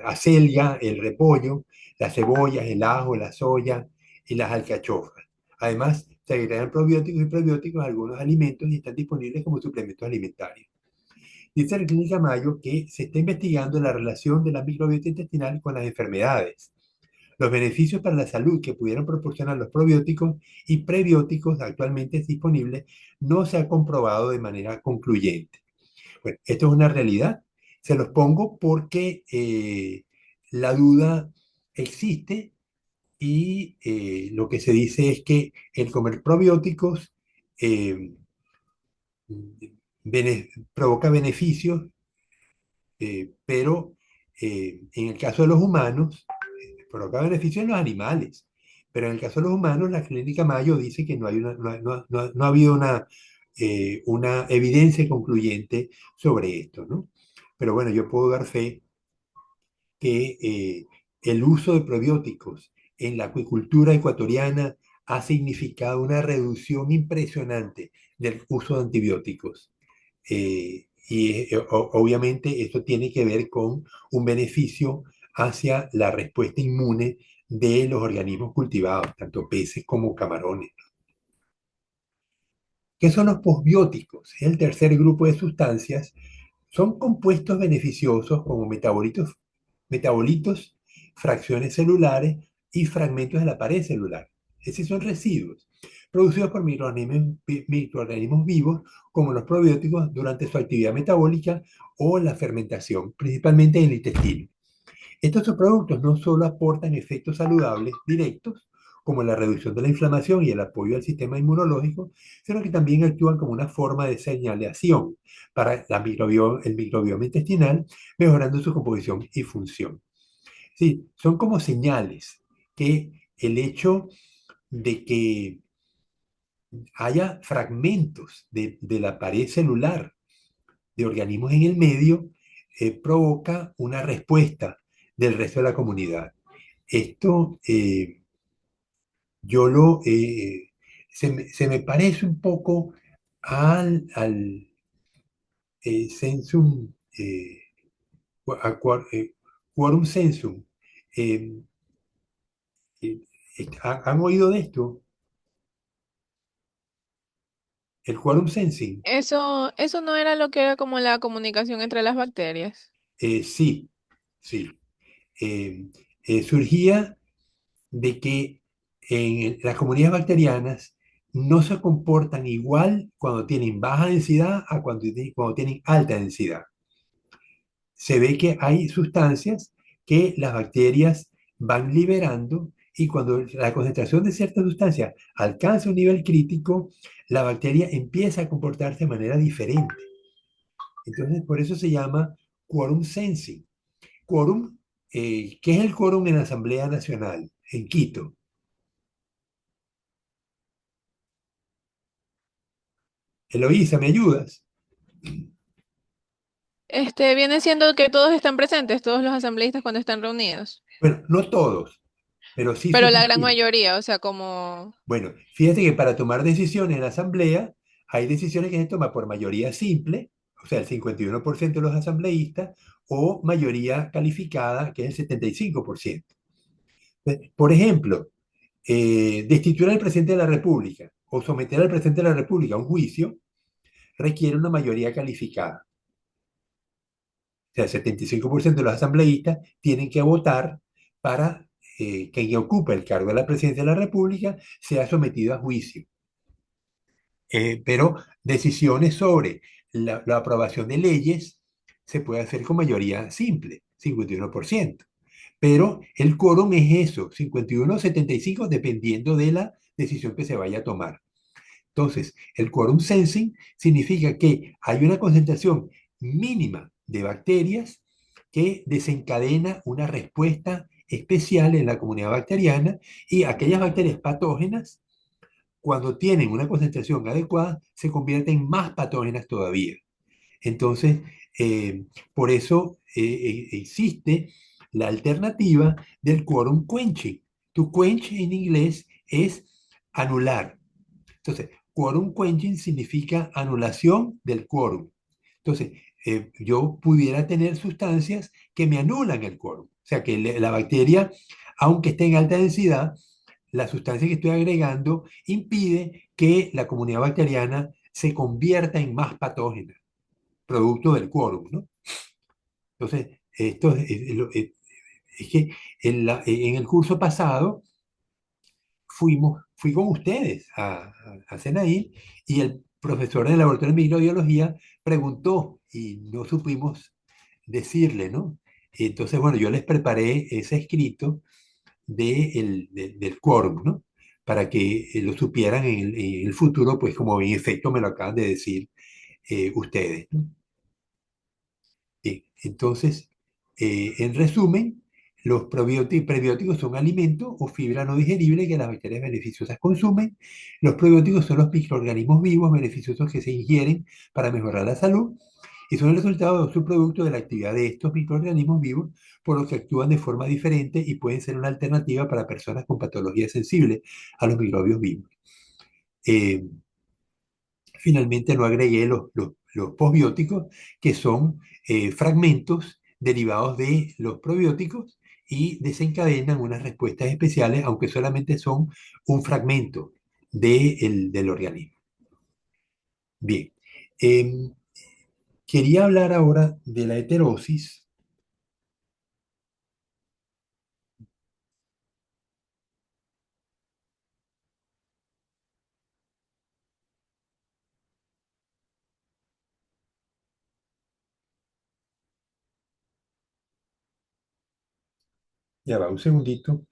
acelga, el repollo, las cebollas, el ajo, la soya y las alcachofas. Además, se agregan probióticos y prebióticos a algunos alimentos y están disponibles como suplementos alimentarios. Dice la Clínica Mayo que se está investigando la relación de la microbiota intestinal con las enfermedades, los beneficios para la salud que pudieran proporcionar los probióticos y prebióticos actualmente disponibles no se ha comprobado de manera concluyente. Bueno, esto es una realidad. Se los pongo porque la duda existe y lo que se dice es que el comer probióticos eh, provoca beneficios, pero en el caso de los humanos, provoca beneficios en los animales. Pero en el caso de los humanos, la clínica Mayo dice que no, hay no ha habido una evidencia concluyente sobre esto, ¿no? Pero bueno, yo puedo dar fe que el uso de probióticos en la acuicultura ecuatoriana ha significado una reducción impresionante del uso de antibióticos. Obviamente esto tiene que ver con un beneficio hacia la respuesta inmune de los organismos cultivados, tanto peces como camarones. ¿Qué son los posbióticos? Es el tercer grupo de sustancias. Son compuestos beneficiosos como metabolitos, fracciones celulares y fragmentos de la pared celular. Esos son residuos producidos por microorganismos vivos como los probióticos durante su actividad metabólica o la fermentación, principalmente en el intestino. Estos subproductos no solo aportan efectos saludables directos, como la reducción de la inflamación y el apoyo al sistema inmunológico, sino que también actúan como una forma de señalización para el microbioma intestinal, mejorando su composición y función. Sí, son como señales que el hecho de que haya fragmentos de la pared celular de organismos en el medio provoca una respuesta del resto de la comunidad. Esto yo lo se me parece un poco al sensum a quorum sensum. Eh, eh, ¿Han oído de esto? El quorum sensing. Eso no era lo que era como la comunicación entre las bacterias. Sí, sí. Eh, Surgía de que en las comunidades bacterianas no se comportan igual cuando tienen baja densidad a cuando tienen alta densidad. Se ve que hay sustancias que las bacterias van liberando y cuando la concentración de ciertas sustancias alcanza un nivel crítico, la bacteria empieza a comportarse de manera diferente. Entonces, por eso se llama quorum sensing. Quórum, ¿qué es el quórum en la Asamblea Nacional en Quito? Eloísa, ¿me ayudas? Viene siendo que todos están presentes, todos los asambleístas cuando están reunidos. Bueno, no todos. pero sí Pero la gran suficiente. mayoría, o sea, como... Bueno, fíjate que para tomar decisiones en la asamblea, hay decisiones que se toman por mayoría simple, o sea, el 51% de los asambleístas, o mayoría calificada, que es el 75%. Por ejemplo, destituir al presidente de la República o someter al presidente de la República a un juicio requiere una mayoría calificada. O sea, el 75% de los asambleístas tienen que votar para que quien ocupe el cargo de la presidencia de la República sea sometido a juicio. Pero decisiones sobre la aprobación de leyes se puede hacer con mayoría simple, 51%. Pero el quórum es eso, 51 o 75, dependiendo de la decisión que se vaya a tomar. Entonces, el quórum sensing significa que hay una concentración mínima de bacterias que desencadena una respuesta especial en la comunidad bacteriana, y aquellas bacterias patógenas, cuando tienen una concentración adecuada, se convierten más patógenas todavía. Entonces, por eso existe la alternativa del quórum quenching. To quench en inglés es anular. Entonces, quórum quenching significa anulación del quórum. Entonces, yo pudiera tener sustancias que me anulan el quórum. O sea, que la bacteria, aunque esté en alta densidad, la sustancia que estoy agregando impide que la comunidad bacteriana se convierta en más patógena, producto del quórum, ¿no? Entonces, esto es que en el curso pasado fui con ustedes a Senaí, y el profesor del laboratorio de microbiología preguntó y no supimos decirle, ¿no? Entonces, bueno, yo les preparé ese escrito del quórum, ¿no? Para que lo supieran en el futuro, pues como en efecto me lo acaban de decir ustedes, ¿no? Bien, entonces, en resumen, los probióticos y prebióticos son alimentos o fibra no digerible que las bacterias beneficiosas consumen. Los probióticos son los microorganismos vivos beneficiosos que se ingieren para mejorar la salud, y son el resultado de un subproducto de la actividad de estos microorganismos vivos, por lo que actúan de forma diferente y pueden ser una alternativa para personas con patologías sensibles a los microbios vivos. Eh, Finalmente, no agregué los posbióticos, que son fragmentos derivados de los probióticos y desencadenan unas respuestas especiales, aunque solamente son un fragmento del organismo. Bien, em, quería hablar ahora de la heterosis. Ya va, un segundito.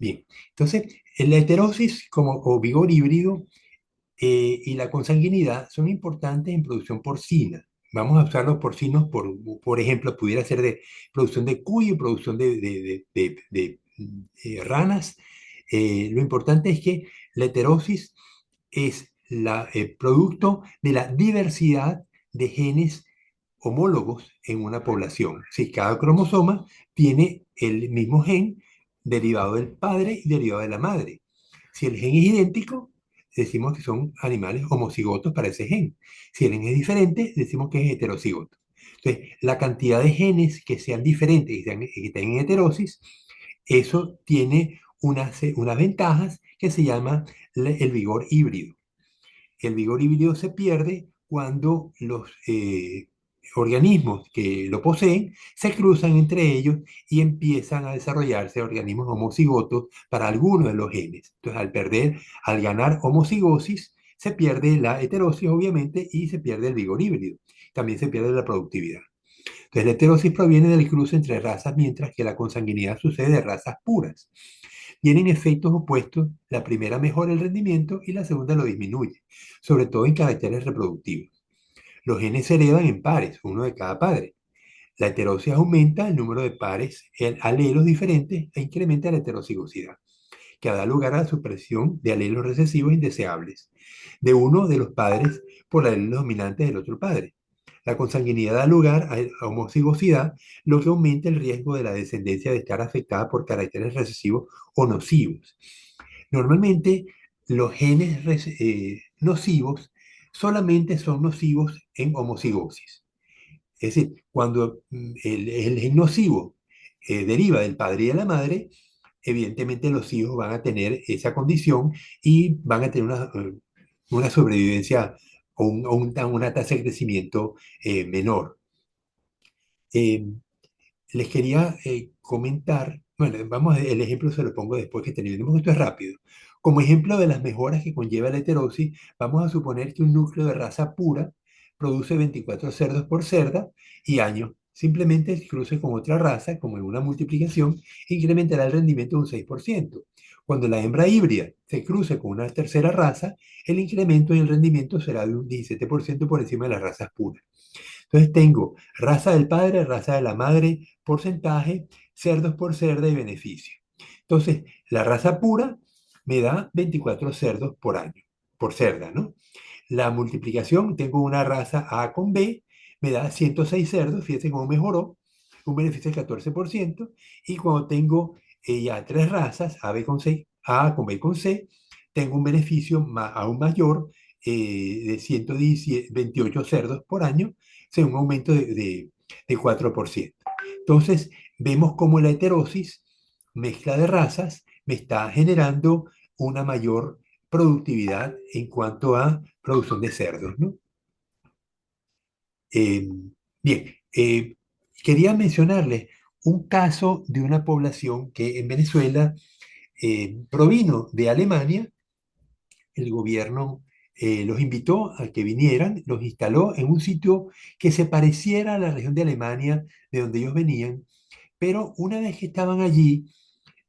Bien, entonces, la heterosis o vigor híbrido y la consanguinidad son importantes en producción porcina. Vamos a usar los porcinos, por ejemplo, pudiera ser de producción de cuyo, producción de ranas. Lo importante es que la heterosis es el producto de la diversidad de genes homólogos en una población. Si cada cromosoma tiene el mismo gen derivado del padre y derivado de la madre. Si el gen es idéntico, decimos que son animales homocigotos para ese gen. Si el gen es diferente, decimos que es heterocigoto. Entonces, la cantidad de genes que sean diferentes, que estén en heterosis, eso tiene unas ventajas que se llama el vigor híbrido. El vigor híbrido se pierde cuando los organismos que lo poseen se cruzan entre ellos y empiezan a desarrollarse organismos homocigotos para algunos de los genes. Entonces, al ganar homocigosis, se pierde la heterosis, obviamente, y se pierde el vigor híbrido. También se pierde la productividad. Entonces, la heterosis proviene del cruce entre razas, mientras que la consanguinidad sucede de razas puras. Tienen efectos opuestos, la primera mejora el rendimiento y la segunda lo disminuye, sobre todo en caracteres reproductivos. Los genes se heredan en pares, uno de cada padre. La heterosis aumenta el número de pares alelos diferentes e incrementa la heterocigosidad, que da lugar a la supresión de alelos recesivos indeseables de uno de los padres por alelos dominantes del otro padre. La consanguinidad da lugar a homocigosidad, lo que aumenta el riesgo de la descendencia de estar afectada por caracteres recesivos o nocivos. Normalmente, los genes nocivos solamente son nocivos en homocigosis. Es decir, cuando el gen nocivo deriva del padre y de la madre, evidentemente los hijos van a tener esa condición y van a tener una sobrevivencia o una tasa de crecimiento menor. Eh, Les quería comentar, bueno, el ejemplo se lo pongo después que terminemos, esto es rápido. Como ejemplo de las mejoras que conlleva la heterosis, vamos a suponer que un núcleo de raza pura produce 24 cerdos por cerda y año. Simplemente el cruce con otra raza, como en una multiplicación, incrementará el rendimiento de un 6%. Cuando la hembra híbrida se cruce con una tercera raza, el incremento en el rendimiento será de un 17% por encima de las razas puras. Entonces tengo raza del padre, raza de la madre, porcentaje, cerdos por cerda y beneficio. Entonces, la raza pura me da 24 cerdos por año, por cerda, ¿no? La multiplicación, tengo una raza A con B, me da 106 cerdos, fíjense cómo mejoró, un beneficio del 14%, y cuando tengo ya tres razas, A, B con C, A con B con C, tengo un beneficio aún mayor de 128 cerdos por año, o sea, un aumento de 4%. Entonces, vemos cómo la heterosis, mezcla de razas, me está generando una mayor productividad en cuanto a producción de cerdos, ¿no? Eh, bien, quería mencionarles un caso de una población que en Venezuela provino de Alemania. El gobierno los invitó a que vinieran, los instaló en un sitio que se pareciera a la región de Alemania de donde ellos venían, pero una vez que estaban allí,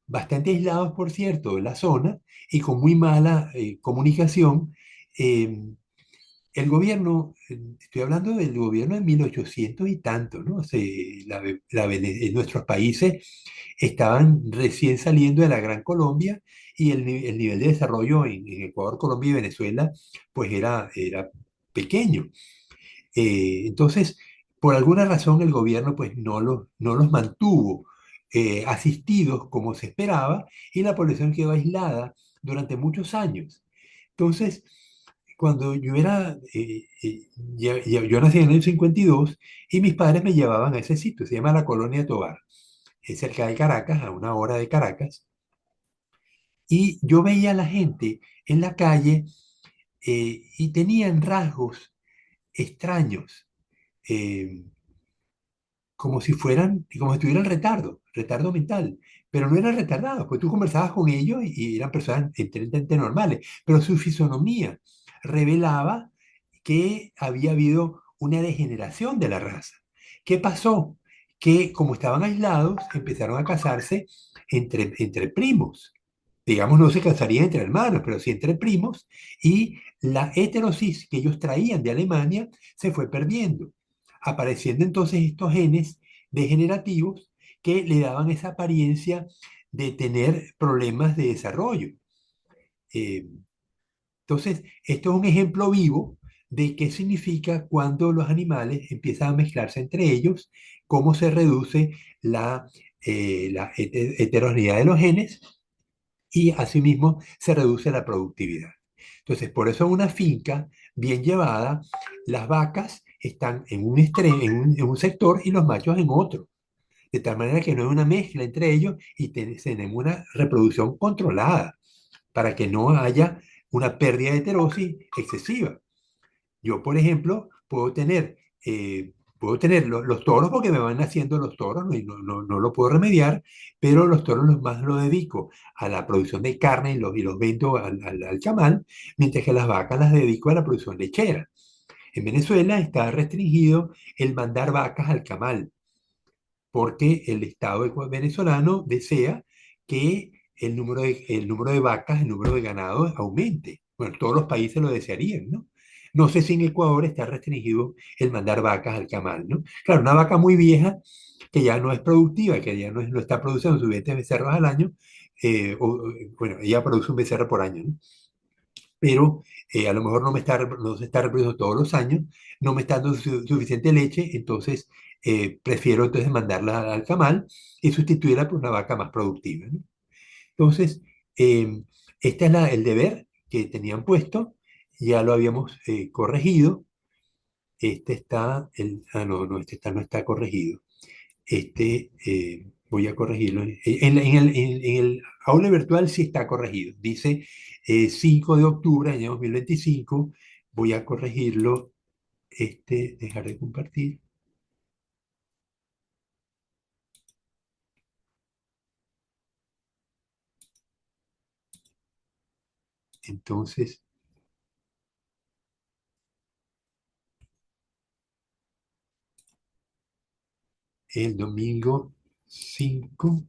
bastante aislados, por cierto, de la zona y con muy mala comunicación, eh, el gobierno, estoy hablando del gobierno de 1800 y tanto, ¿no? En nuestros países estaban recién saliendo de la Gran Colombia y el nivel de desarrollo en Ecuador, Colombia y Venezuela, pues era pequeño. Entonces, por alguna razón el gobierno pues no los mantuvo asistidos como se esperaba y la población quedó aislada durante muchos años. Entonces, cuando yo era, yo nací en el año 52 y mis padres me llevaban a ese sitio, se llama la Colonia Tovar, es cerca de Caracas, a una hora de Caracas, y yo veía a la gente en la calle y tenían rasgos extraños, eh, como si tuvieran retardo mental, pero no eran retardados, pues tú conversabas con ellos y eran personas enteramente normales, pero su fisonomía revelaba que había habido una degeneración de la raza. ¿Qué pasó? Que como estaban aislados, empezaron a casarse entre primos. Digamos, no se casarían entre hermanos, pero sí entre primos, y la heterosis que ellos traían de Alemania se fue perdiendo, apareciendo entonces estos genes degenerativos que le daban esa apariencia de tener problemas de desarrollo. Eh, entonces, esto es un ejemplo vivo de qué significa cuando los animales empiezan a mezclarse entre ellos, cómo se reduce la heterogeneidad de los genes y asimismo se reduce la productividad. Entonces, por eso en una finca bien llevada, las vacas están en un extremo, en un sector y los machos en otro. De tal manera que no hay una mezcla entre ellos y tenemos una reproducción controlada para que no haya una pérdida de heterosis excesiva. Yo, por ejemplo, puedo tener los toros porque me van naciendo los toros, ¿no? Y no lo puedo remediar, pero los toros más los dedico a la producción de carne y los vendo al chamal, mientras que las vacas las dedico a la producción lechera. En Venezuela está restringido el mandar vacas al camal, porque el Estado venezolano desea que el número de vacas, el número de ganado aumente. Bueno, todos los países lo desearían, ¿no? No sé si en Ecuador está restringido el mandar vacas al camal, ¿no? Claro, una vaca muy vieja que ya no es productiva, que ya no está produciendo sus 20 becerros al año, bueno, ella produce un becerro por año, ¿no? Pero a lo mejor no se está reproduciendo todos los años, no me está dando suficiente leche, entonces prefiero entonces mandarla al camal y sustituirla por una vaca más productiva, ¿no? Entonces, este es el deber que tenían puesto, ya lo habíamos corregido, no está corregido. Voy a corregirlo. En el aula virtual sí está corregido. Dice 5 de octubre del año 2025. Voy a corregirlo. Dejar de compartir. Entonces, el domingo 5.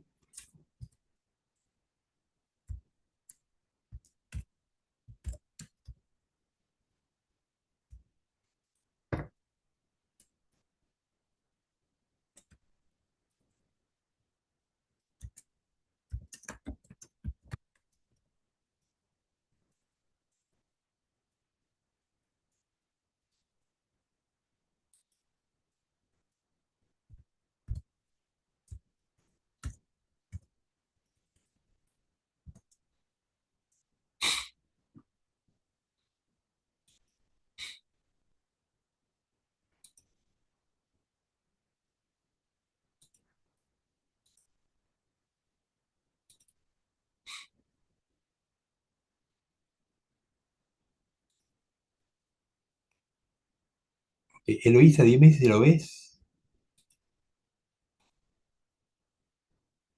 Eloísa, dime si lo ves.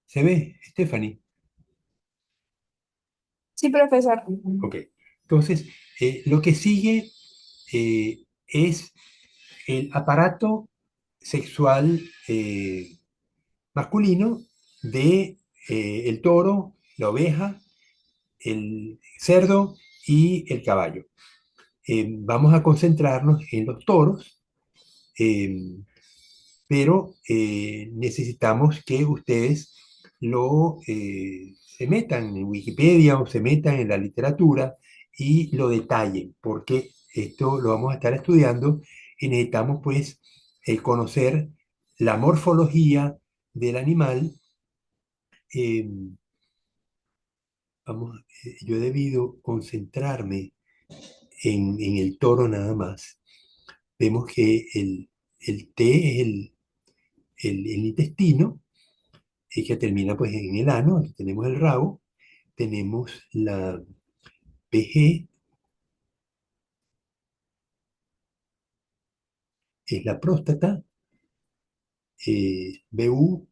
¿Se ve, Stephanie? Sí, profesor. Ok. Entonces, lo que sigue es el aparato sexual masculino de el toro, la oveja, el cerdo y el caballo. Vamos a concentrarnos en los toros, eh, pero necesitamos que ustedes se metan en Wikipedia o se metan en la literatura y lo detallen, porque esto lo vamos a estar estudiando y necesitamos pues conocer la morfología del animal. eh, yo he debido concentrarme en el toro nada más. Vemos que el T es el intestino, que termina pues en el ano. Aquí tenemos el rabo, tenemos la PG, es la próstata, BU,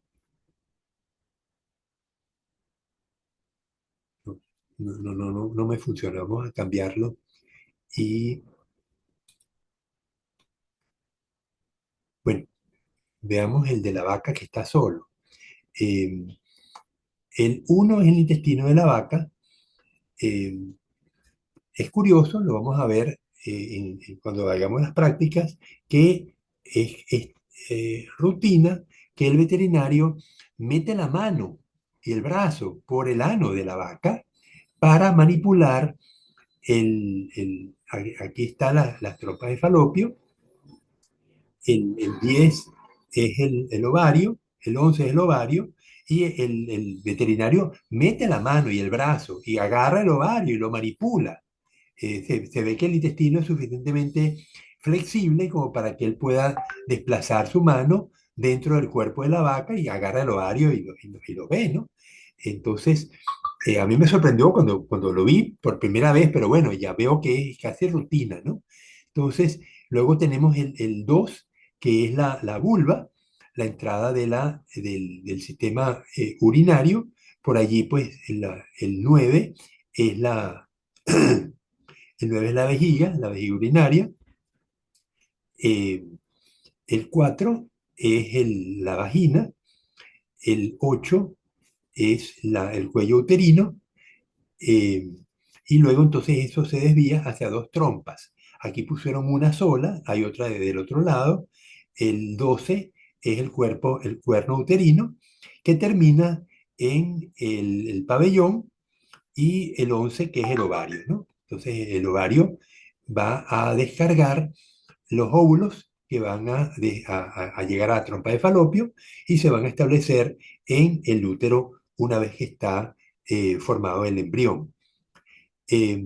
no me funciona, vamos a cambiarlo y bueno, veamos el de la vaca que está solo. Eh, el uno es el intestino de la vaca. eh, es curioso, lo vamos a ver cuando hagamos las prácticas, que es rutina que el veterinario mete la mano y el brazo por el ano de la vaca para manipular aquí están las trompas de falopio, el 10 es el ovario, el 11 es el ovario, y el veterinario mete la mano y el brazo y agarra el ovario y lo manipula. Se ve que el intestino es suficientemente flexible como para que él pueda desplazar su mano dentro del cuerpo de la vaca y agarra el ovario y lo ve, ¿no? Entonces, a mí me sorprendió cuando lo vi por primera vez, pero bueno, ya veo que es casi rutina, ¿no? Entonces, luego tenemos el 2 que es la vulva, la entrada del sistema urinario. Por allí, pues, el 9 es el 9 es la vejiga urinaria. Eh, el 4 es la vagina. El 8 es el cuello uterino. eh, y luego entonces eso se desvía hacia dos trompas. Aquí pusieron una sola, hay otra del otro lado. El 12 es el cuerno uterino, que termina en el pabellón, y el 11 que es el ovario, ¿no? Entonces el ovario va a descargar los óvulos que van a llegar a la trompa de falopio y se van a establecer en el útero una vez que está formado el embrión. Eh,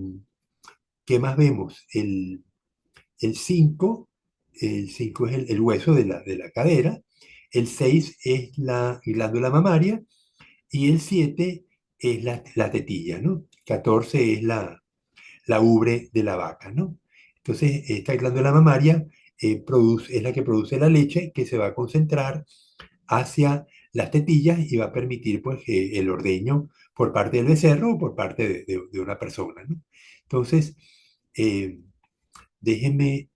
¿Qué más vemos? El 5 el 5 es el hueso de la cadera. El 6 es la glándula mamaria y el 7 es la tetilla, ¿no? 14 es la ubre de la vaca, ¿no? Entonces, esta glándula mamaria es la que produce la leche que se va a concentrar hacia las tetillas y va a permitir, pues, el ordeño por parte del becerro o por parte de una persona, ¿no? Entonces, eh, déjenme,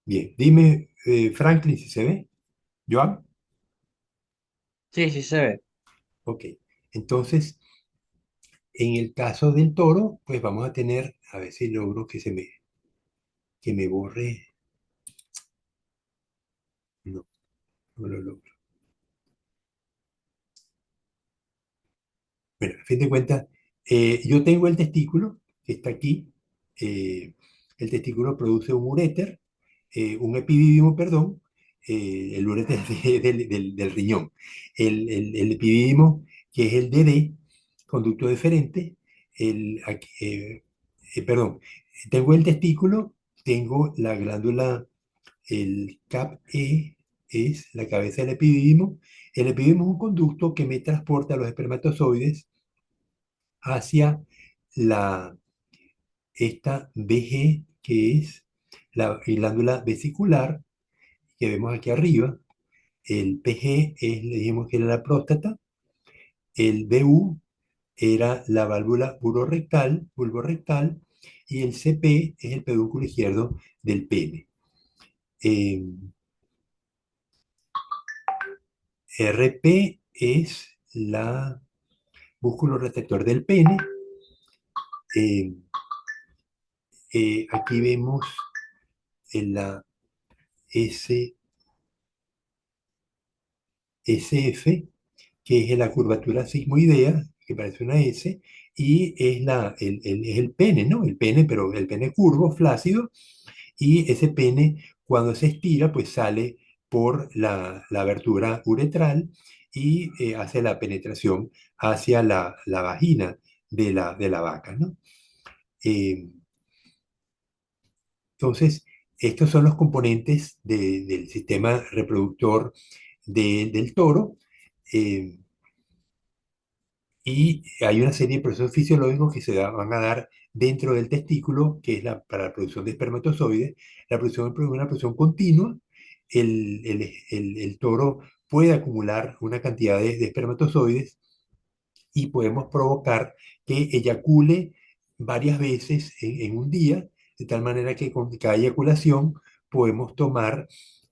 bien, dime, Franklin, si se ve. Joan, Sí, sí se ve. ok. Entonces, en el caso del toro, pues vamos a tener, a ver si logro que me borre. No, no lo logro. Bueno, a fin de cuentas, yo tengo el testículo que está aquí. eh, el testículo produce un epidídimo, perdón. El uréter del riñón. El epidídimo, que es el DD, conducto deferente. Perdón, tengo el testículo, tengo la glándula, el CAP-E es la cabeza del epidídimo. El epidídimo es un conducto que me transporta los espermatozoides hacia la, esta VG, que es la glándula vesicular, que vemos aquí arriba. El PG le dijimos que era la próstata. El BU era la válvula bulborrectal, y el CP es el pedúnculo izquierdo del pene. Eh, RP es la músculo receptor del pene. Eh, Aquí vemos en la SF, que es la curvatura sigmoidea, que parece una S, y es, es el pene, ¿no? El pene, pero el pene curvo, flácido, y ese pene cuando se estira, pues sale por la abertura uretral y hace la penetración hacia la vagina de la vaca, ¿no? Eh, entonces, estos son los componentes del sistema reproductor del toro. eh, y hay una serie de procesos fisiológicos que van a dar dentro del testículo, que es para la producción de espermatozoides. La producción es una producción continua. El toro puede acumular una cantidad de espermatozoides y podemos provocar que eyacule varias veces en un día, de tal manera que con cada eyaculación podemos tomar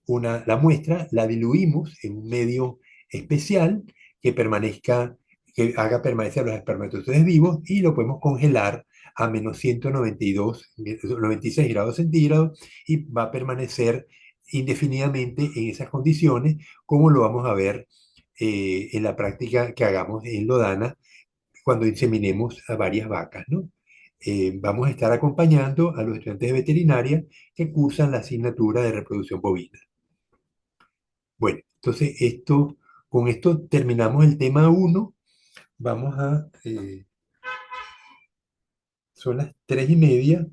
la muestra, la diluimos en un medio especial que permanezca, que haga permanecer los espermatozoides vivos y lo podemos congelar a menos 192, 96 grados centígrados y va a permanecer indefinidamente en esas condiciones, como lo vamos a ver en la práctica que hagamos en Lodana cuando inseminemos a varias vacas, ¿no? Vamos a estar acompañando a los estudiantes de veterinaria que cursan la asignatura de reproducción bovina. Bueno, entonces con esto terminamos el tema uno. Vamos son las 3:30,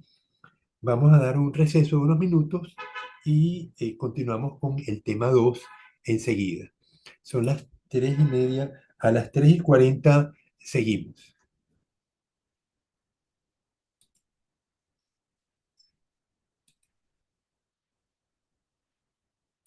vamos a dar un receso de unos minutos y continuamos con el tema 2 enseguida. Son las 3:30, a las 3:40 seguimos.